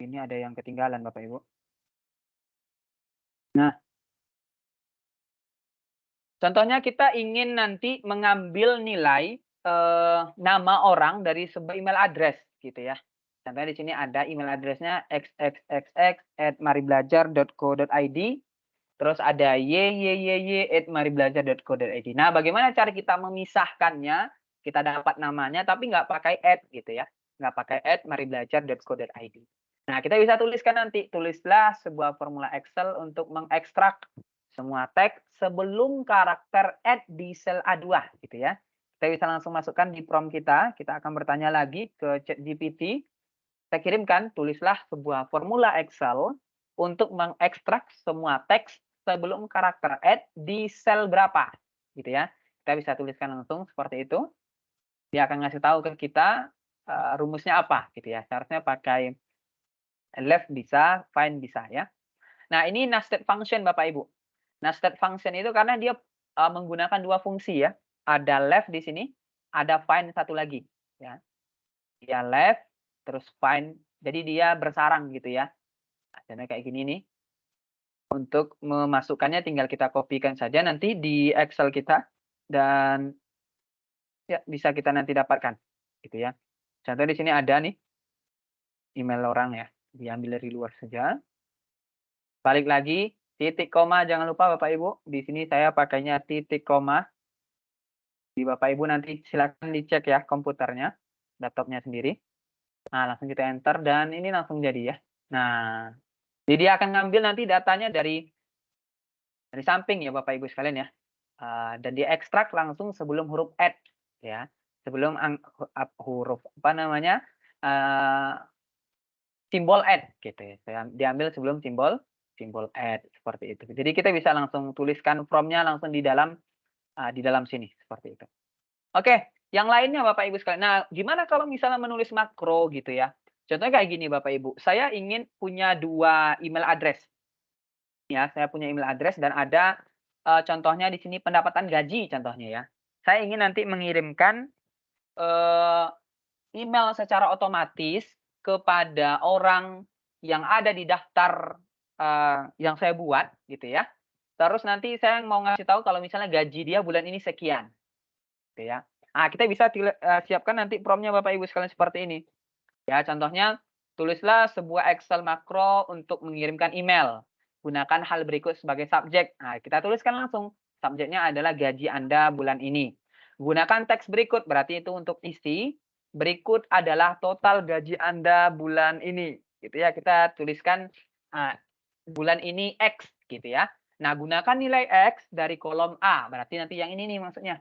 Ini ada yang ketinggalan Bapak Ibu. Nah, contohnya kita ingin nanti mengambil nilai, nama orang dari sebuah email address gitu ya. Contohnya di sini ada email address-nya xxxx@maribelajar.co.id, terus ada yyyy@maribelajar.co.id. Nah, bagaimana cara kita memisahkannya? Kita dapat namanya tapi nggak pakai gitu ya, nggak pakai @maribelajar.co.id. Nah, kita bisa tuliskan nanti, tulislah sebuah formula Excel untuk mengekstrak semua teks sebelum karakter di sel A2 gitu ya. Kita bisa langsung masukkan di prompt kita akan bertanya lagi ke ChatGPT. Saya kirimkan, tulislah sebuah formula Excel untuk mengekstrak semua teks sebelum karakter di sel berapa gitu ya. Kita bisa tuliskan langsung seperti itu. Dia akan ngasih tahu ke kita rumusnya apa gitu ya. Seharusnya pakai left bisa, find bisa ya. Nah, ini nested function Bapak Ibu. Nested function itu karena dia menggunakan 2 fungsi ya. Ada left di sini, ada find satu lagi ya. Dia left terus find. Jadi dia bersarang gitu ya. Nah, contohnya kayak gini nih. Untuk memasukkannya tinggal kita kopikan saja nanti di Excel kita dan ya bisa kita nanti dapatkan gitu ya. Contoh di sini ada nih email orang ya. Diambil dari luar saja. Balik lagi, titik koma jangan lupa Bapak Ibu, di sini saya pakainya titik koma. Di Bapak Ibu nanti silakan dicek ya komputernya, laptopnya sendiri. Nah, langsung kita enter dan ini langsung jadi ya. Nah, jadi dia akan ngambil nanti datanya dari samping ya Bapak Ibu sekalian ya. Dan dia ekstrak langsung sebelum huruf ya. Sebelum huruf apa namanya? Simbol gitu ya. Saya diambil sebelum simbol seperti itu. Jadi kita bisa langsung tuliskan prompt-nya langsung di dalam sini seperti itu. Oke, yang lainnya Bapak Ibu sekalian. Nah, gimana kalau misalnya menulis makro gitu ya? Contohnya kayak gini Bapak Ibu, saya ingin punya 2 email address. Ya, saya punya email address dan ada contohnya di sini pendapatan gaji contohnya ya. Saya ingin nanti mengirimkan email secara otomatis kepada orang yang ada di daftar yang saya buat gitu ya. Terus nanti saya mau ngasih tahu kalau misalnya gaji dia bulan ini sekian, gitu ya. Nah, kita bisa siapkan nanti prompt-nya Bapak Ibu sekalian seperti ini. Ya, contohnya tulislah sebuah Excel makro untuk mengirimkan email. gunakan hal berikut sebagai subjek. Nah, kita tuliskan langsung. Subjeknya adalah gaji Anda bulan ini. Gunakan teks berikut, berarti itu untuk isi. Berikut adalah total gaji Anda bulan ini. Gitu ya, kita tuliskan bulan ini X gitu ya. Nah, gunakan nilai X dari kolom A, berarti nanti yang ini nih maksudnya.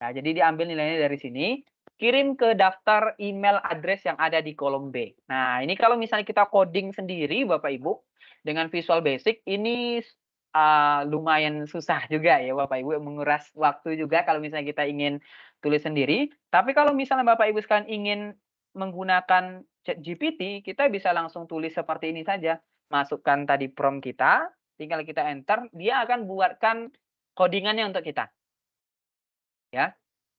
Nah, jadi diambil nilainya dari sini, kirim ke daftar email address yang ada di kolom B. Nah, ini kalau misalnya kita coding sendiri, Bapak Ibu, dengan Visual Basic, ini lumayan susah juga ya, Bapak Ibu, menguras waktu juga kalau misalnya kita ingin tulis sendiri. Tapi kalau misalnya Bapak Ibu sekalian ingin menggunakan ChatGPT, kita bisa langsung tulis seperti ini saja. Masukkan tadi prompt kita, tinggal kita enter, dia akan buatkan codingannya untuk kita. Ya,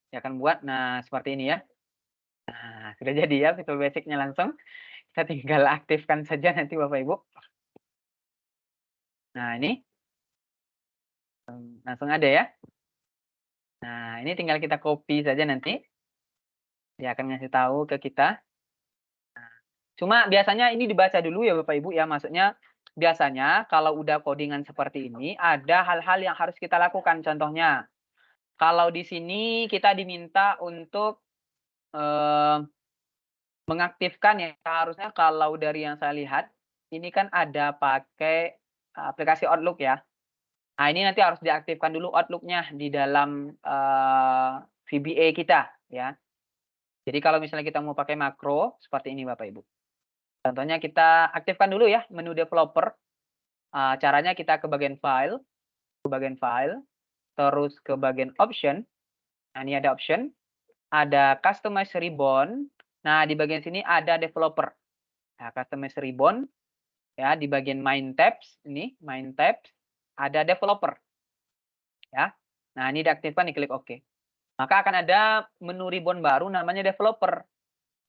dia akan buat, nah seperti ini ya. Nah, sudah jadi ya Visual Basic-nya langsung. Kita tinggal aktifkan saja nanti Bapak Ibu. Nah, ini langsung ada ya. Nah, ini tinggal kita copy saja nanti. Dia akan ngasih tahu ke kita. Nah, cuma biasanya ini dibaca dulu ya Bapak Ibu ya. Maksudnya biasanya kalau udah codingan seperti ini, ada hal-hal yang harus kita lakukan. Contohnya, kalau di sini kita diminta untuk mengaktifkan ya, harusnya kalau dari yang saya lihat, ini kan ada pakai aplikasi Outlook ya. Nah, ini nanti harus diaktifkan dulu Outlook-nya di dalam VBA kita ya. Jadi kalau misalnya kita mau pakai makro seperti ini Bapak Ibu. Contohnya kita aktifkan dulu ya menu developer. Caranya kita ke bagian file, terus ke bagian option. Nah, ini ada option, ada customize ribbon. Nah, di bagian sini ada developer. Nah, customize ribbon ya, di bagian main tabs ini, main tabs ada developer. Ya. Nah, ini diaktifkan, diklik OK. Maka akan ada menu ribbon baru namanya developer.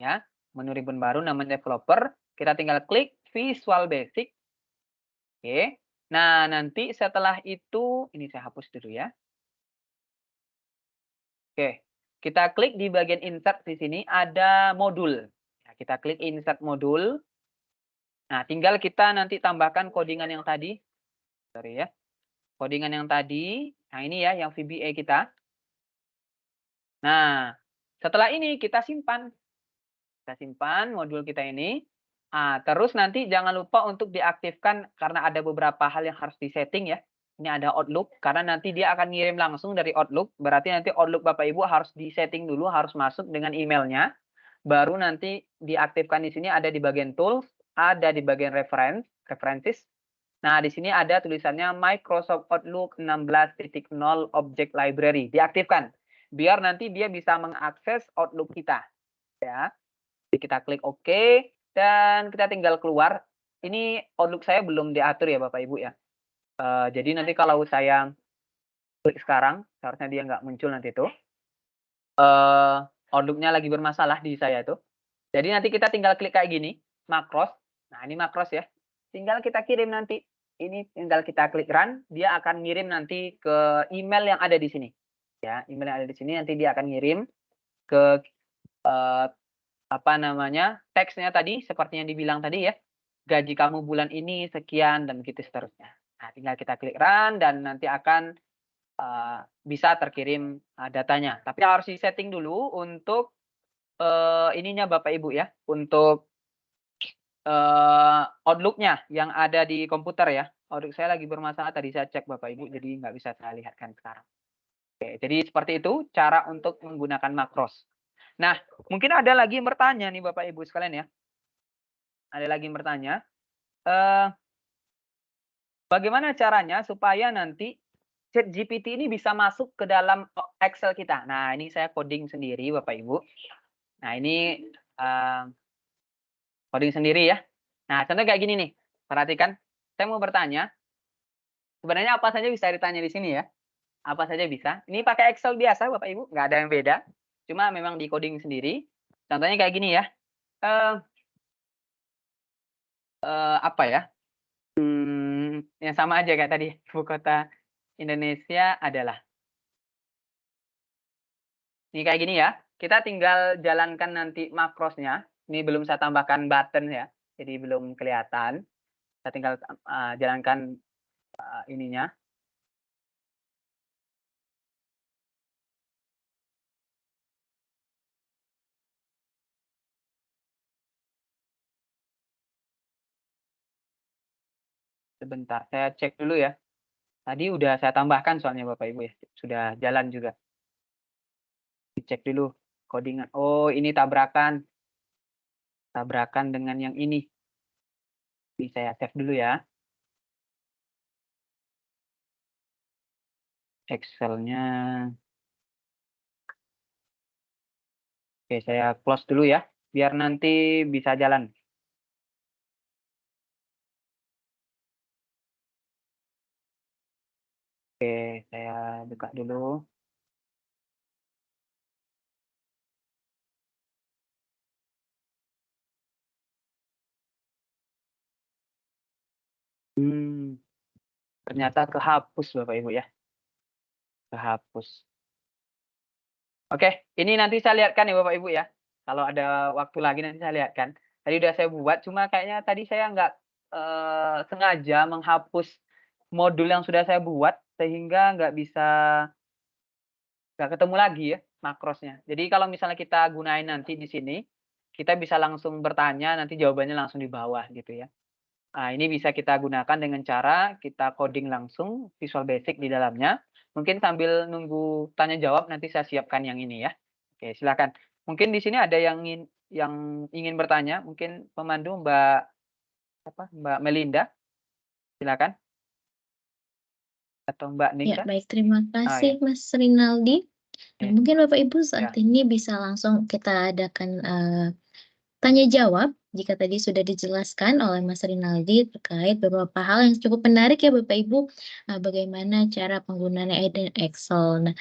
Ya, menu ribbon baru namanya developer. Kita tinggal klik Visual Basic. Oke. Nah, nanti setelah itu ini saya hapus dulu ya. Oke. Kita klik di bagian insert di sini ada modul. Nah, kita klik insert modul. Nah, tinggal kita nanti tambahkan codingan yang tadi. Sorry ya. Codingan yang tadi. Nah, ini ya yang VBA kita. Nah, setelah ini kita simpan. Kita simpan modul kita ini. Terus nanti jangan lupa untuk diaktifkan karena ada beberapa hal yang harus disetting ya. Ini ada Outlook karena nanti dia akan ngirim langsung dari Outlook. Berarti nanti Outlook Bapak Ibu harus disetting dulu, harus masuk dengan emailnya. Baru nanti diaktifkan di sini ada di bagian tools, ada di bagian references. Nah, di sini ada tulisannya Microsoft Outlook 16.0 Object Library. Diaktifkan. Biar nanti dia bisa mengakses Outlook kita. Ya. Jadi kita klik OK. Dan kita tinggal keluar. Ini Outlook saya belum diatur ya Bapak Ibu ya. Jadi nanti kalau saya klik sekarang, seharusnya dia nggak muncul nanti itu. Outlook-nya lagi bermasalah di saya itu. Jadi nanti kita tinggal klik kayak gini, makros. Nah, ini makros ya. Tinggal kita kirim nanti. Ini tinggal kita klik run, dia akan ngirim nanti ke email yang ada di sini. Ya, email yang ada di sini nanti dia akan ngirim ke apa namanya, teksnya tadi seperti yang dibilang tadi ya. Gaji kamu bulan ini sekian dan begitu seterusnya. Nah, tinggal kita klik run dan nanti akan bisa terkirim datanya. Tapi harus di-setting dulu untuk ininya Bapak Ibu ya, untuk Outlook-nya yang ada di komputer ya. Outlook saya lagi bermasalah tadi saya cek Bapak Ibu, jadi nggak bisa saya lihatkan sekarang. Oke, jadi seperti itu cara untuk menggunakan makros. Nah, mungkin ada lagi yang bertanya nih Bapak Ibu sekalian ya. Ada lagi yang bertanya, bagaimana caranya supaya nanti ChatGPT ini bisa masuk ke dalam Excel kita? Nah, ini saya coding sendiri Bapak Ibu. Nah, ini coding sendiri ya. Nah, contoh kayak gini nih. Perhatikan, saya mau bertanya, sebenarnya apa saja bisa ditanya di sini ya. Apa saja bisa. Ini pakai Excel biasa Bapak Ibu, nggak ada yang beda. Cuma memang di coding sendiri. Contohnya kayak gini ya. Apa ya? Yang sama aja kayak tadi. Ibu kota Indonesia adalah. Ini kayak gini ya. Kita tinggal jalankan nanti makrosnya. Ini belum saya tambahkan button ya. Jadi belum kelihatan. Kita tinggal jalankan ininya. Sebentar, saya cek dulu ya. Tadi udah saya tambahkan soalnya Bapak Ibu ya, sudah jalan juga. Dicek dulu codingan. Oh, ini tabrakan. Tabrakan dengan yang ini. Ini saya save dulu ya. Excel-nya. Oke, saya close dulu ya, biar nanti bisa jalan. Oke, saya buka dulu. Ternyata kehapus Bapak Ibu ya. Kehapus. Oke, ini nanti saya lihatkan ya Bapak Ibu ya. Kalau ada waktu lagi nanti saya lihatkan. Tadi udah saya buat, cuma kayaknya tadi saya nggak sengaja menghapus modul yang sudah saya buat, sehingga nggak ketemu lagi ya makrosnya. Jadi kalau misalnya kita gunain nanti di sini, kita bisa langsung bertanya, nanti jawabannya langsung di bawah gitu ya. Nah, ini bisa kita gunakan dengan cara kita coding langsung Visual Basic di dalamnya. Mungkin sambil nunggu tanya jawab nanti saya siapkan yang ini ya. Oke, silakan. Mungkin di sini ada yang ingin bertanya, mungkin pemandu Mbak Melinda, silakan. Atau Mbak Ya, Ningka. baik. Terima Ah, kasih, ya. Mas Rinaldi. Nah, Oke. mungkin Bapak Ibu saat ini bisa langsung kita adakan tanya jawab jika tadi sudah dijelaskan oleh Mas Rinaldi terkait beberapa hal yang cukup menarik ya Bapak Ibu, bagaimana cara penggunaan Excel. Nah,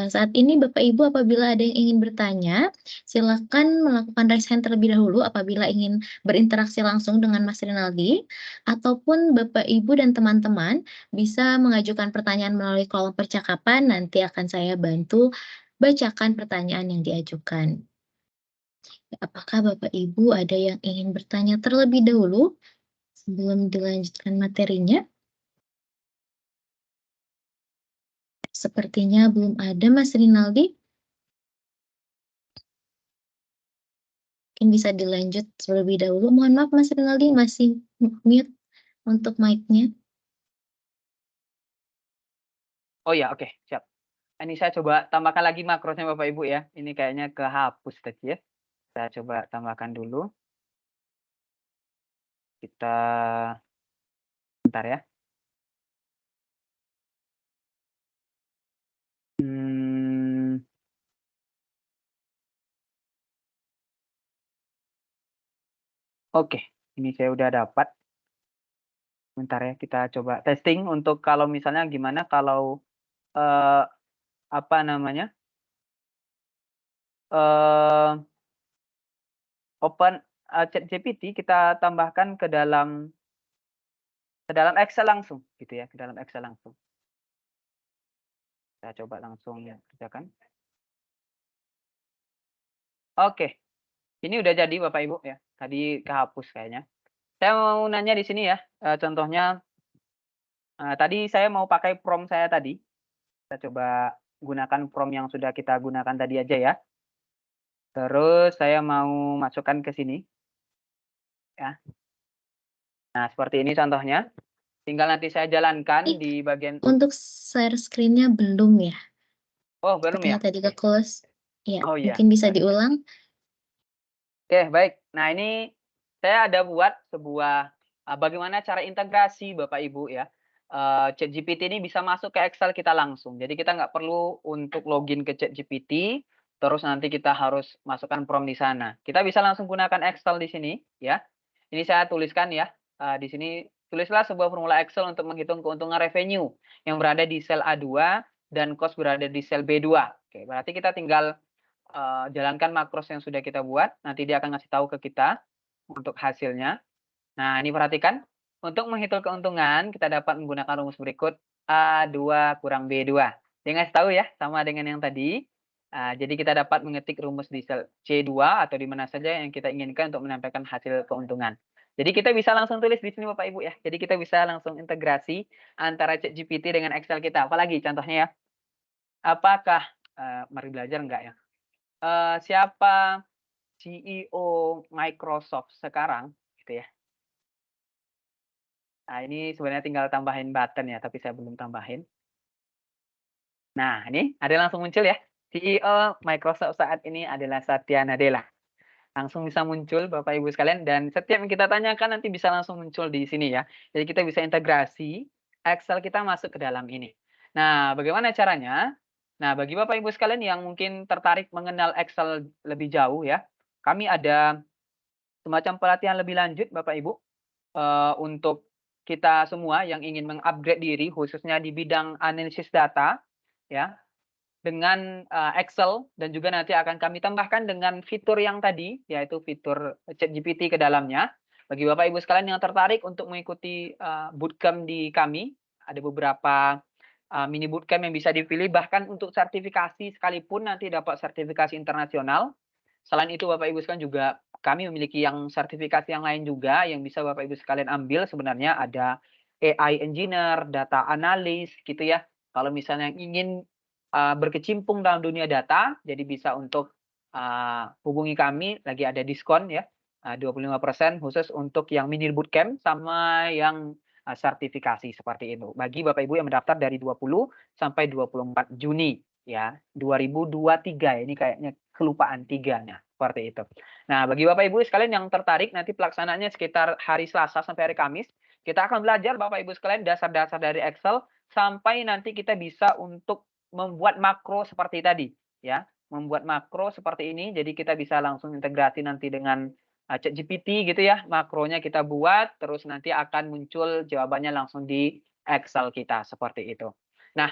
saat ini Bapak Ibu apabila ada yang ingin bertanya, silakan melakukan raise hand terlebih dahulu apabila ingin berinteraksi langsung dengan Mas Rinaldi, ataupun Bapak Ibu dan teman-teman bisa mengajukan pertanyaan melalui kolom percakapan, nanti akan saya bantu bacakan pertanyaan yang diajukan. Apakah Bapak Ibu ada yang ingin bertanya terlebih dahulu sebelum dilanjutkan materinya? Sepertinya belum ada, Mas Rinaldi. Mungkin bisa dilanjut terlebih dahulu. Mohon maaf, Mas Rinaldi masih mute untuk mic-nya. Oh ya, oke, siap. Ini saya coba tambahkan lagi makrosnya Bapak Ibu ya. Ini kayaknya kehapus tadi ya. Saya coba tambahkan dulu. Kita bentar ya. Oke, ini saya udah dapat. Bentar ya, kita coba testing untuk kalau misalnya gimana kalau apa namanya? Open ChatGPT kita tambahkan ke dalam Excel langsung gitu ya, ke dalam Excel langsung. Saya coba langsung kerjakan. Oke. Ini udah jadi Bapak Ibu ya. Tadi kehapus kayaknya. Saya mau nanya di sini ya, contohnya tadi saya mau pakai prompt saya tadi. Kita coba gunakan prompt yang sudah kita gunakan tadi aja ya. Terus saya mau masukkan ke sini. Ya. Nah, seperti ini contohnya. Tinggal nanti saya jalankan di bagian Untuk share screen-nya belum ya? Oh, belum ya? Sepertinya tadi ke-close. Ya, Oh iya. mungkin bisa diulang. Oke, baik. Nah, ini saya ada buat sebuah bagaimana cara integrasi Bapak Ibu ya. ChatGPT ini bisa masuk ke Excel kita langsung. Jadi kita nggak perlu untuk login ke ChatGPT, terus nanti kita harus masukkan prompt di sana. Kita bisa langsung gunakan Excel di sini ya. Ini saya tuliskan ya. Di sini tulislah sebuah formula Excel untuk menghitung keuntungan revenue yang berada di sel A2 dan cost berada di sel B2. Oke, berarti kita tinggal jalankan makros yang sudah kita buat, nanti dia akan ngasih tahu ke kita untuk hasilnya. Nah, ini perhatikan, untuk menghitung keuntungan kita dapat menggunakan rumus berikut A2 kurang B2. Dia ngasih tahu ya, sama dengan yang tadi. Jadi kita dapat mengetik rumus di sel C2 atau di mana saja yang kita inginkan untuk menyampaikan hasil keuntungan. Jadi kita bisa langsung tulis di sini Bapak Ibu ya. Jadi kita bisa langsung integrasi antara ChatGPT dengan Excel kita. Apalagi contohnya ya. Apakah mari belajar enggak ya? Siapa CEO Microsoft sekarang gitu ya. Nah, ini sebenarnya tinggal tambahin button ya, tapi saya belum tambahin. Nah, ini ada langsung muncul ya. CEO Microsoft saat ini adalah Satya Nadella. Langsung bisa muncul Bapak Ibu sekalian dan setiap yang kita tanyakan nanti bisa langsung muncul di sini ya. Jadi kita bisa integrasi Excel kita masuk ke dalam ini. Nah, bagaimana caranya? Nah, bagi Bapak Ibu sekalian yang mungkin tertarik mengenal Excel lebih jauh ya, kami ada semacam pelatihan lebih lanjut Bapak Ibu untuk kita semua yang ingin meng-upgrade diri khususnya di bidang analisis data ya dengan Excel dan juga nanti akan kami tambahkan dengan fitur yang tadi, yaitu fitur ChatGPT ke dalamnya. Bagi Bapak Ibu sekalian yang tertarik untuk mengikuti bootcamp di kami, ada beberapa mini bootcamp yang bisa dipilih, bahkan untuk sertifikasi sekalipun nanti dapat sertifikasi internasional. Selain itu Bapak Ibu sekalian juga kami memiliki yang sertifikasi yang lain juga yang bisa Bapak Ibu sekalian ambil sebenarnya ada AI engineer, data analis gitu ya. Kalau misalnya ingin berkecimpung dalam dunia data, jadi bisa untuk hubungi kami, lagi ada diskon ya, 25% khusus untuk yang mini bootcamp sama yang sertifikasi seperti itu. Bagi Bapak Ibu yang mendaftar dari 20 sampai 24 Juni ya, 2023 ya, ini kayaknya kelupaan tiganya, seperti itu. Nah, bagi Bapak Ibu sekalian yang tertarik nanti pelaksanaannya sekitar hari Selasa sampai hari Kamis, kita akan belajar Bapak Ibu sekalian dasar-dasar dari Excel sampai nanti kita bisa untuk membuat makro seperti tadi ya, membuat makro seperti ini. Jadi kita bisa langsung integrasi nanti dengan ChatGPT gitu ya. Makronya kita buat terus nanti akan muncul jawabannya langsung di Excel kita seperti itu. Nah,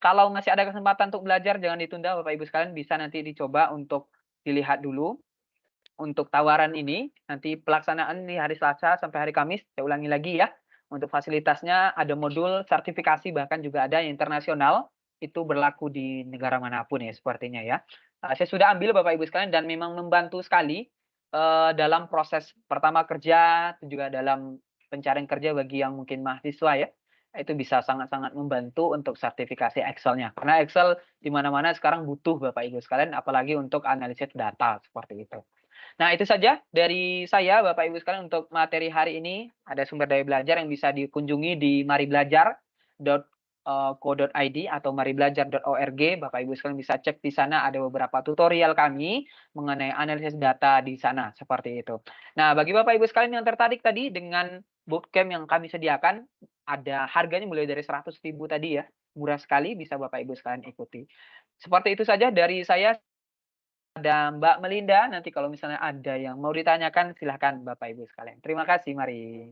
kalau masih ada kesempatan untuk belajar jangan ditunda Bapak Ibu sekalian, bisa nanti dicoba untuk dilihat dulu untuk tawaran ini. Nanti pelaksanaan di hari Selasa sampai hari Kamis, saya ulangi lagi ya. Untuk fasilitasnya ada modul sertifikasi, bahkan juga ada yang internasional, itu berlaku di negara manapun ya sepertinya ya. Saya sudah ambil Bapak Ibu sekalian dan memang membantu sekali dalam proses pertama kerja, juga dalam pencarian kerja bagi yang mungkin mahasiswa ya. Itu bisa sangat-sangat membantu untuk sertifikasi Excel-nya. Karena Excel di mana-mana sekarang butuh Bapak Ibu sekalian, apalagi untuk analisis data seperti itu. Nah, itu saja dari saya Bapak Ibu sekalian untuk materi hari ini. Ada sumber daya belajar yang bisa dikunjungi di maribelajar.co.id atau maribelajar.org. Bapak Ibu sekalian bisa cek di sana ada beberapa tutorial kami mengenai analisis data di sana seperti itu. Nah, bagi Bapak Ibu sekalian yang tertarik tadi dengan bootcamp yang kami sediakan, ada harganya mulai dari 100.000 tadi ya. Murah sekali, bisa Bapak Ibu sekalian ikuti. Seperti itu saja dari saya. Ada Mbak Melinda, nanti kalau misalnya ada yang mau ditanyakan silahkan Bapak Ibu sekalian. Terima kasih, mari.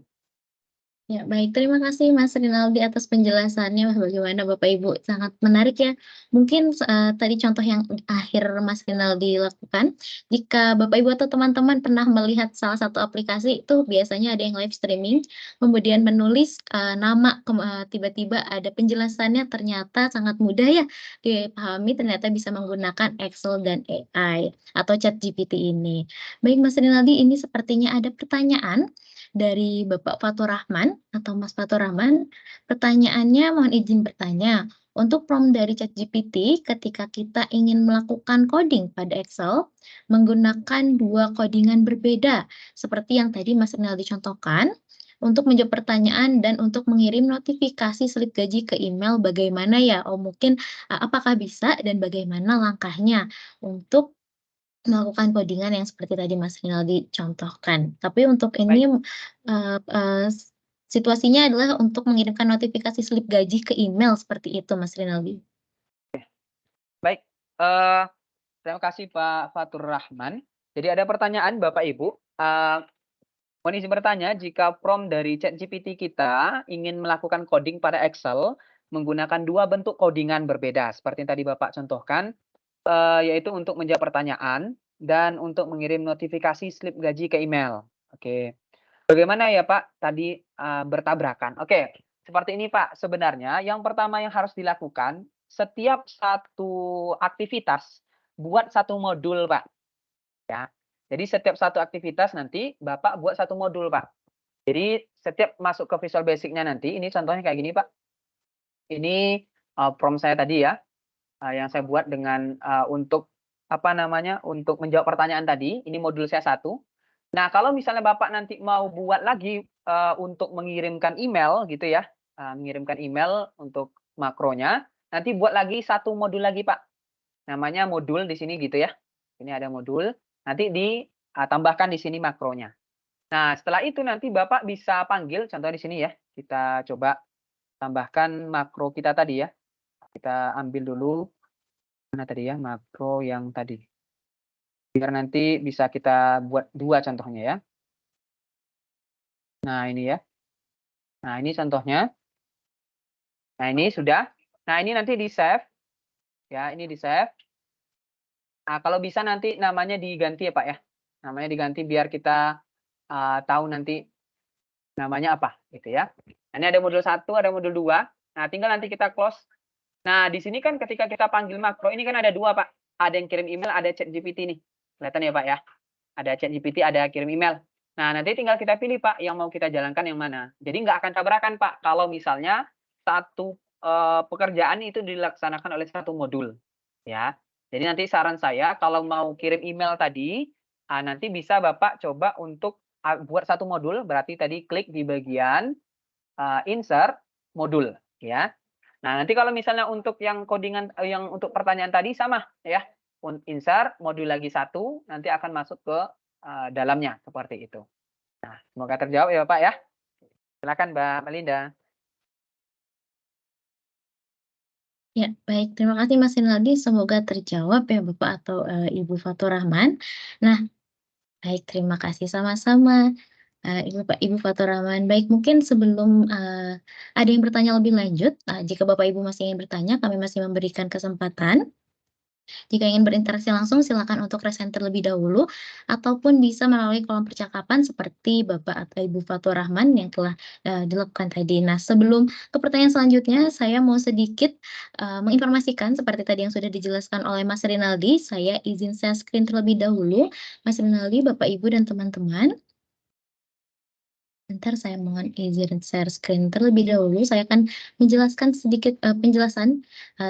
Ya, baik. Terima kasih Mas Rinaldi atas penjelasannya. Wah, bagaimana Bapak Ibu, sangat menarik ya. Mungkin tadi contoh yang akhir Mas Rinaldi lakukan, jika Bapak Ibu atau teman-teman pernah melihat salah satu aplikasi itu biasanya ada yang live streaming, kemudian menulis nama, tiba-tiba ada penjelasannya ternyata sangat mudah ya dipahami, ternyata bisa menggunakan Excel dan AI atau ChatGPT ini. Baik Mas Rinaldi, ini sepertinya ada pertanyaan dari Bapak Fatur Rahman atau Mas Fatur Rahman. Pertanyaannya, mohon izin bertanya, untuk prompt dari ChatGPT ketika kita ingin melakukan coding pada Excel menggunakan dua codingan berbeda seperti yang tadi Mas Rinaldi contohkan, untuk menjawab pertanyaan dan untuk mengirim notifikasi slip gaji ke email bagaimana ya? Oh mungkin apakah bisa dan bagaimana langkahnya untuk melakukan codingan yang seperti tadi Mas Rinaldi contohkan. Tapi untuk ini, Baik, situasinya adalah untuk mengirimkan notifikasi slip gaji ke email seperti itu Mas Rinaldi. baik. Terima kasih Pak Fatur Rahman. Jadi ada pertanyaan Bapak Ibu. Mohon izin bertanya, jika prompt dari ChatGPT kita ingin melakukan coding pada Excel menggunakan dua bentuk codingan berbeda, seperti yang tadi Bapak contohkan, yaitu untuk menjawab pertanyaan dan untuk mengirim notifikasi slip gaji ke email. Oke. Bagaimana ya Pak tadi bertabrakan? Oke, seperti ini Pak. Sebenarnya yang pertama yang harus dilakukan, setiap satu aktivitas buat satu modul Pak. Ya. Jadi setiap satu aktivitas nanti Bapak buat satu modul, Pak. Jadi setiap masuk ke Visual Basic-nya nanti, ini contohnya kayak gini, Pak. Ini prompt saya tadi ya, yang saya buat dengan untuk apa namanya, untuk menjawab pertanyaan tadi. Ini modul saya 1. Nah, kalau misalnya Bapak nanti mau buat lagi untuk mengirimkan email gitu ya, mengirimkan email untuk makronya, nanti buat lagi satu modul lagi, Pak. Namanya modul di sini gitu ya. Ini ada modul, nanti ditambahkan di sini makronya. Nah, setelah itu nanti Bapak bisa panggil, contoh di sini ya. Kita coba tambahkan makro kita tadi ya. Kita ambil dulu mana tadi ya, makro yang tadi. Biar nanti bisa kita buat 2 contohnya ya. Nah, ini ya. Nah, ini contohnya. Nah, ini sudah. Nah, ini nanti di-save. Ya, ini di-save. Nah, kalau bisa nanti namanya diganti ya, Pak ya. Namanya diganti biar kita tahu nanti namanya apa gitu ya. Nah, ini ada modul 1, ada modul 2. Nah, tinggal nanti kita close. Nah, di sini kan ketika kita panggil makro ini kan ada 2, Pak. Ada yang kirim email, ada ChatGPT nih. Kelihatan ya, Pak ya. Ada ChatGPT, ada kirim email. Nah, nanti tinggal kita pilih, Pak, yang mau kita jalankan yang mana. Jadi nggak akan tabrakan, Pak, kalau misalnya satu pekerjaan itu dilaksanakan oleh satu modul, ya. Jadi nanti saran saya kalau mau kirim email tadi, nanti bisa Bapak coba untuk buat satu modul, berarti tadi klik di bagian insert modul, ya. Nah, nanti kalau misalnya untuk yang codingan yang untuk pertanyaan tadi sama ya. Insert modul lagi 1 nanti akan masuk ke dalamnya seperti itu. Nah, semoga terjawab ya, Pak ya. Silakan Mbak Melinda. Ya, baik. Terima kasih Mas Rinaldi. Semoga terjawab ya Bapak atau Ibu Fatur Rahman. Nah, baik, terima kasih sama-sama. Ibu Fatur Rahman. Baik, mungkin sebelum ada yang bertanya lebih lanjut, jika Bapak Ibu masih ingin bertanya, kami masih memberikan kesempatan. Jika ingin berinteraksi langsung, silakan untuk raise hand terlebih dahulu, ataupun bisa melalui kolom percakapan seperti Bapak atau Ibu Fatur Rahman yang telah dilakukan tadi. Nah, sebelum ke pertanyaan selanjutnya, saya mau sedikit menginformasikan seperti tadi yang sudah dijelaskan oleh Mas Rinaldi. Saya izin share screen terlebih dahulu. Mas Rinaldi, Bapak Ibu dan teman-teman. Bentar, saya mohon izin share screen terlebih dahulu. Saya akan menjelaskan sedikit penjelasan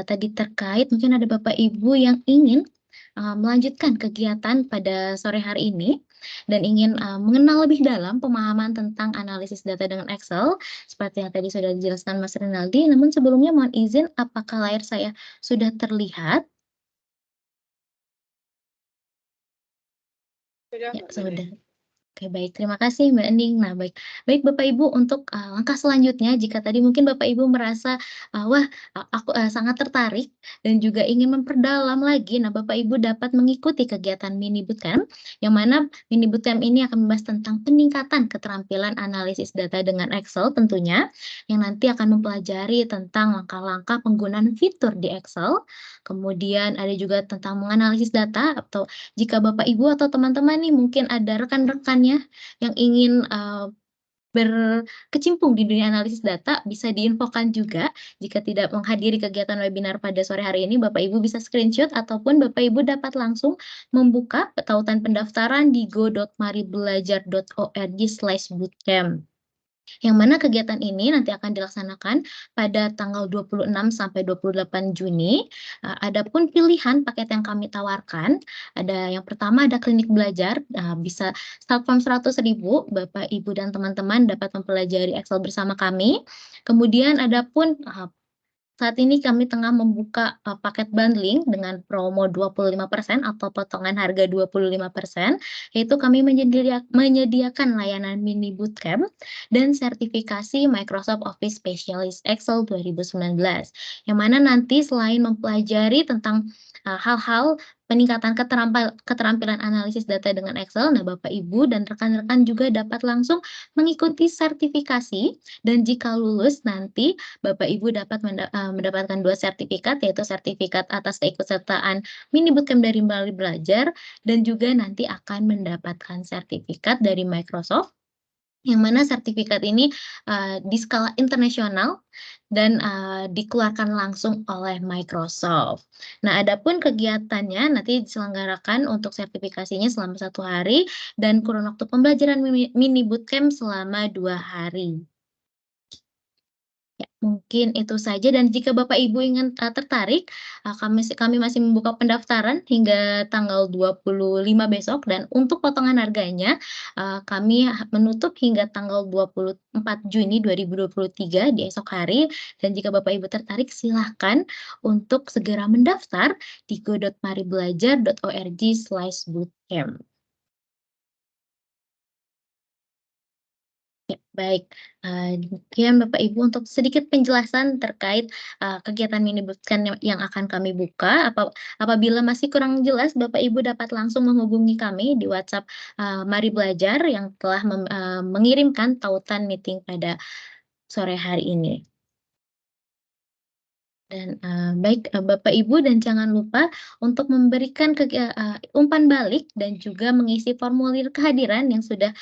tadi terkait mungkin ada Bapak Ibu yang ingin melanjutkan kegiatan pada sore hari ini dan ingin mengenal lebih dalam pemahaman tentang analisis data dengan Excel seperti yang tadi sudah dijelaskan Mas Rinaldi. Namun sebelumnya mohon izin, apakah layar saya sudah terlihat? Sudah, Ya, Mbak sudah. Melinda. Oke, baik. Terima kasih Mbak Ening. Nah, baik. Baik Bapak Ibu, untuk langkah selanjutnya jika tadi mungkin Bapak Ibu merasa, wah, aku sangat tertarik dan juga ingin memperdalam lagi. Nah, Bapak Ibu dapat mengikuti kegiatan mini bootcamp, yang mana mini bootcamp ini akan membahas tentang peningkatan keterampilan analisis data dengan Excel tentunya, yang nanti akan mempelajari tentang langkah-langkah penggunaan fitur di Excel. Kemudian ada juga tentang menganalisis data, atau jika Bapak Ibu atau teman-teman nih mungkin ada rekan-rekannya yang ingin berkecimpung di dunia analisis data, bisa diinfokan juga. Jika tidak menghadiri kegiatan webinar pada sore hari ini, Bapak Ibu bisa screenshot ataupun Bapak Ibu dapat langsung membuka tautan pendaftaran di go.maribelajar.org/bootcamp. Yang mana kegiatan ini nanti akan dilaksanakan pada tanggal 26 sampai 28 Juni. Adapun pilihan paket yang kami tawarkan, ada yang pertama ada klinik belajar, bisa start from 100.000, Bapak, Ibu, dan teman-teman dapat mempelajari Excel bersama kami. Kemudian adapun saat ini kami tengah membuka paket bundling dengan promo 25% atau potongan harga 25%, yaitu kami menyediakan layanan mini bootcamp dan sertifikasi Microsoft Office Specialist Excel 2019, yang mana nanti selain mempelajari tentang hal-hal peningkatan keterampilan analisis data dengan Excel, nah Bapak Ibu dan rekan-rekan juga dapat langsung mengikuti sertifikasi, dan jika lulus nanti Bapak Ibu dapat mendapatkan 2 sertifikat, yaitu sertifikat atas keikutsertaan mini bootcamp dari Mari Belajar, dan juga nanti akan mendapatkan sertifikat dari Microsoft yang mana sertifikat ini di skala internasional dan dikeluarkan langsung oleh Microsoft. Nah, adapun kegiatannya nanti diselenggarakan untuk sertifikasinya selama 1 hari dan kurun waktu pembelajaran mini bootcamp selama 2 hari. Ya, mungkin itu saja dan jika Bapak Ibu ingin tertarik, kami masih membuka pendaftaran hingga tanggal 25 besok dan untuk potongan harganya, kami menutup hingga tanggal 24 Juni 2023 di esok hari dan jika Bapak Ibu tertarik silahkan untuk segera mendaftar di go.maribelajar.org/bootcamp. Ya, baik. Demikian Bapak Ibu untuk sedikit penjelasan terkait kegiatan mini bootcamp yang akan kami buka. Apabila masih kurang jelas, Bapak Ibu dapat langsung menghubungi kami di WhatsApp Mari Belajar yang telah mengirimkan tautan meeting pada sore hari ini. Dan baik Bapak Ibu dan jangan lupa untuk memberikan umpan balik dan juga mengisi formulir kehadiran yang sudah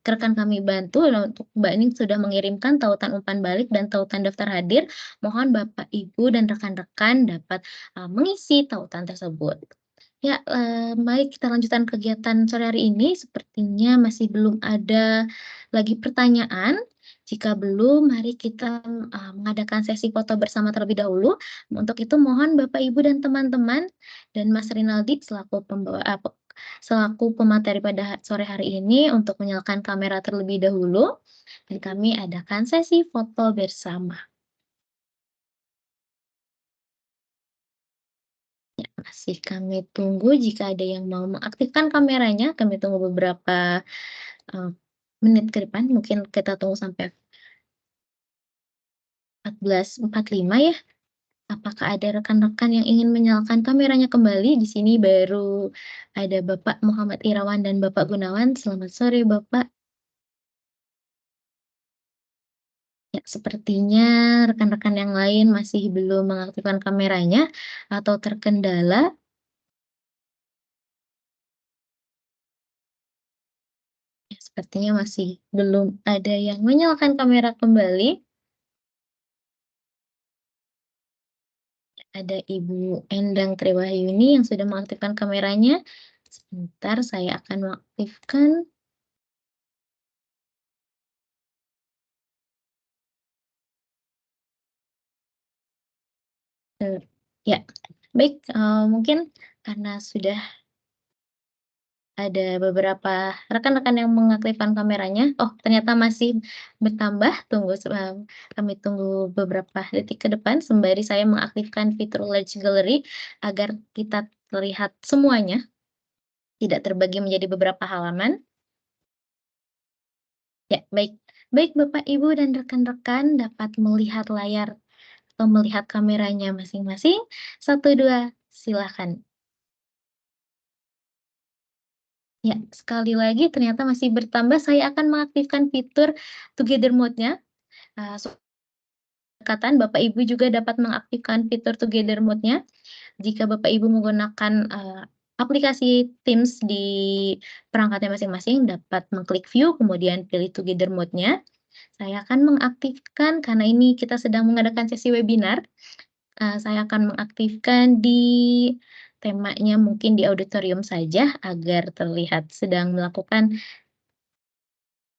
rekan kami bantu. Dan untuk Mbak Ning sudah mengirimkan tautan umpan balik dan tautan daftar hadir. Mohon Bapak Ibu dan rekan-rekan dapat mengisi tautan tersebut. Ya, baik kita lanjutkan kegiatan sore hari ini. Sepertinya masih belum ada lagi pertanyaan. Jika belum, mari kita mengadakan sesi foto bersama terlebih dahulu. Untuk itu mohon Bapak Ibu dan teman-teman dan Mas Rinaldi selaku pemateri pada sore hari ini untuk menyalakan kamera terlebih dahulu dan kami adakan sesi foto bersama. Ya, masih kami tunggu jika ada yang mau mengaktifkan kameranya, kami tunggu beberapa menit ke depan, mungkin kita tunggu sampai 14.45 ya. Apakah ada rekan-rekan yang ingin menyalakan kameranya kembali? Di sini baru ada Bapak Muhammad Irawan dan Bapak Gunawan. Selamat sore, Bapak. Ya, sepertinya rekan-rekan yang lain masih belum mengaktifkan kameranya atau terkendala. Ya, sepertinya masih belum ada yang menyalakan kamera kembali. Ada Ibu Endang Triwahyuni yang sudah mengaktifkan kameranya. Sebentar, saya akan mengaktifkan. Ya, baik, mungkin karena sudah ada beberapa rekan-rekan yang mengaktifkan kameranya. Oh, ternyata masih bertambah. Kami tunggu beberapa detik ke depan sembari saya mengaktifkan fitur Large Gallery agar kita terlihat semuanya, tidak terbagi menjadi beberapa halaman. Ya, baik. Baik Bapak, Ibu, dan rekan-rekan dapat melihat layar atau melihat kameranya masing-masing. 1, 2, silakan. Ya, sekali lagi ternyata masih bertambah, saya akan mengaktifkan fitur Together Mode-nya. Bapak Ibu juga dapat mengaktifkan fitur Together Mode-nya. Jika Bapak Ibu menggunakan aplikasi Teams di perangkatnya masing-masing, dapat mengklik View, kemudian pilih Together Mode-nya. Saya akan mengaktifkan, karena ini kita sedang mengadakan sesi webinar, saya akan mengaktifkan di temanya mungkin di auditorium saja agar terlihat sedang melakukan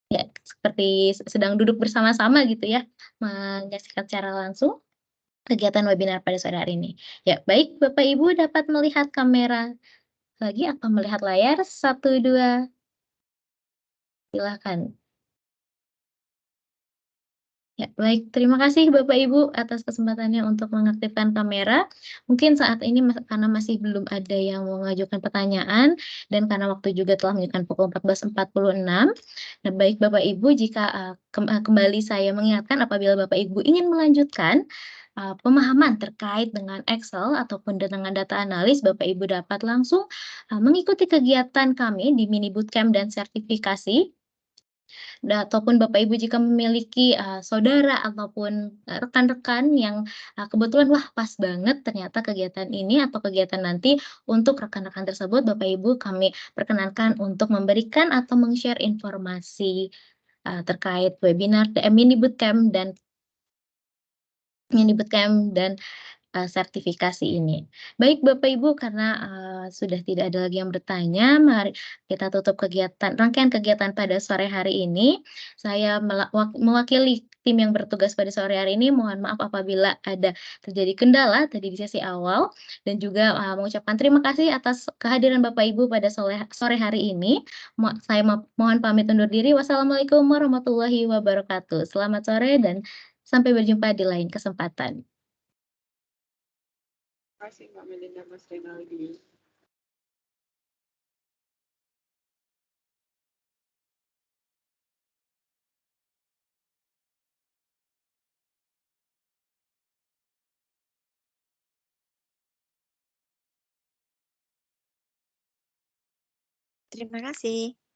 ya seperti sedang duduk bersama-sama gitu ya, menyaksikan secara langsung kegiatan webinar pada sore hari ini. Ya, baik Bapak Ibu dapat melihat kamera lagi atau melihat layar? 1, 2, silakan. Ya, baik. Terima kasih Bapak Ibu atas kesempatannya untuk mengaktifkan kamera. Mungkin saat ini karena masih belum ada yang mengajukan pertanyaan dan karena waktu juga telah menunjukkan pukul 14.46. Nah, baik Bapak Ibu, jika kembali saya mengingatkan apabila Bapak Ibu ingin melanjutkan pemahaman terkait dengan Excel ataupun dengan data analis, Bapak Ibu dapat langsung mengikuti kegiatan kami di mini bootcamp dan sertifikasi. Ataupun Bapak Ibu jika memiliki saudara ataupun rekan-rekan yang kebetulan wah pas banget ternyata kegiatan ini atau kegiatan nanti untuk rekan-rekan tersebut, Bapak Ibu kami perkenankan untuk memberikan atau meng-share informasi terkait webinar, mini bootcamp dan sertifikasi ini. Baik Bapak Ibu, karena sudah tidak ada lagi yang bertanya, mari kita tutup rangkaian kegiatan pada sore hari ini. Saya mewakili tim yang bertugas pada sore hari ini, mohon maaf apabila ada terjadi kendala tadi di sesi awal, dan juga mengucapkan terima kasih atas kehadiran Bapak Ibu pada sore hari ini. Saya mohon pamit undur diri. Wassalamualaikum warahmatullahi wabarakatuh. Selamat sore dan sampai berjumpa di lain kesempatan. Terima kasih Mbak Melinda, Mas Rinaldi. Terima kasih.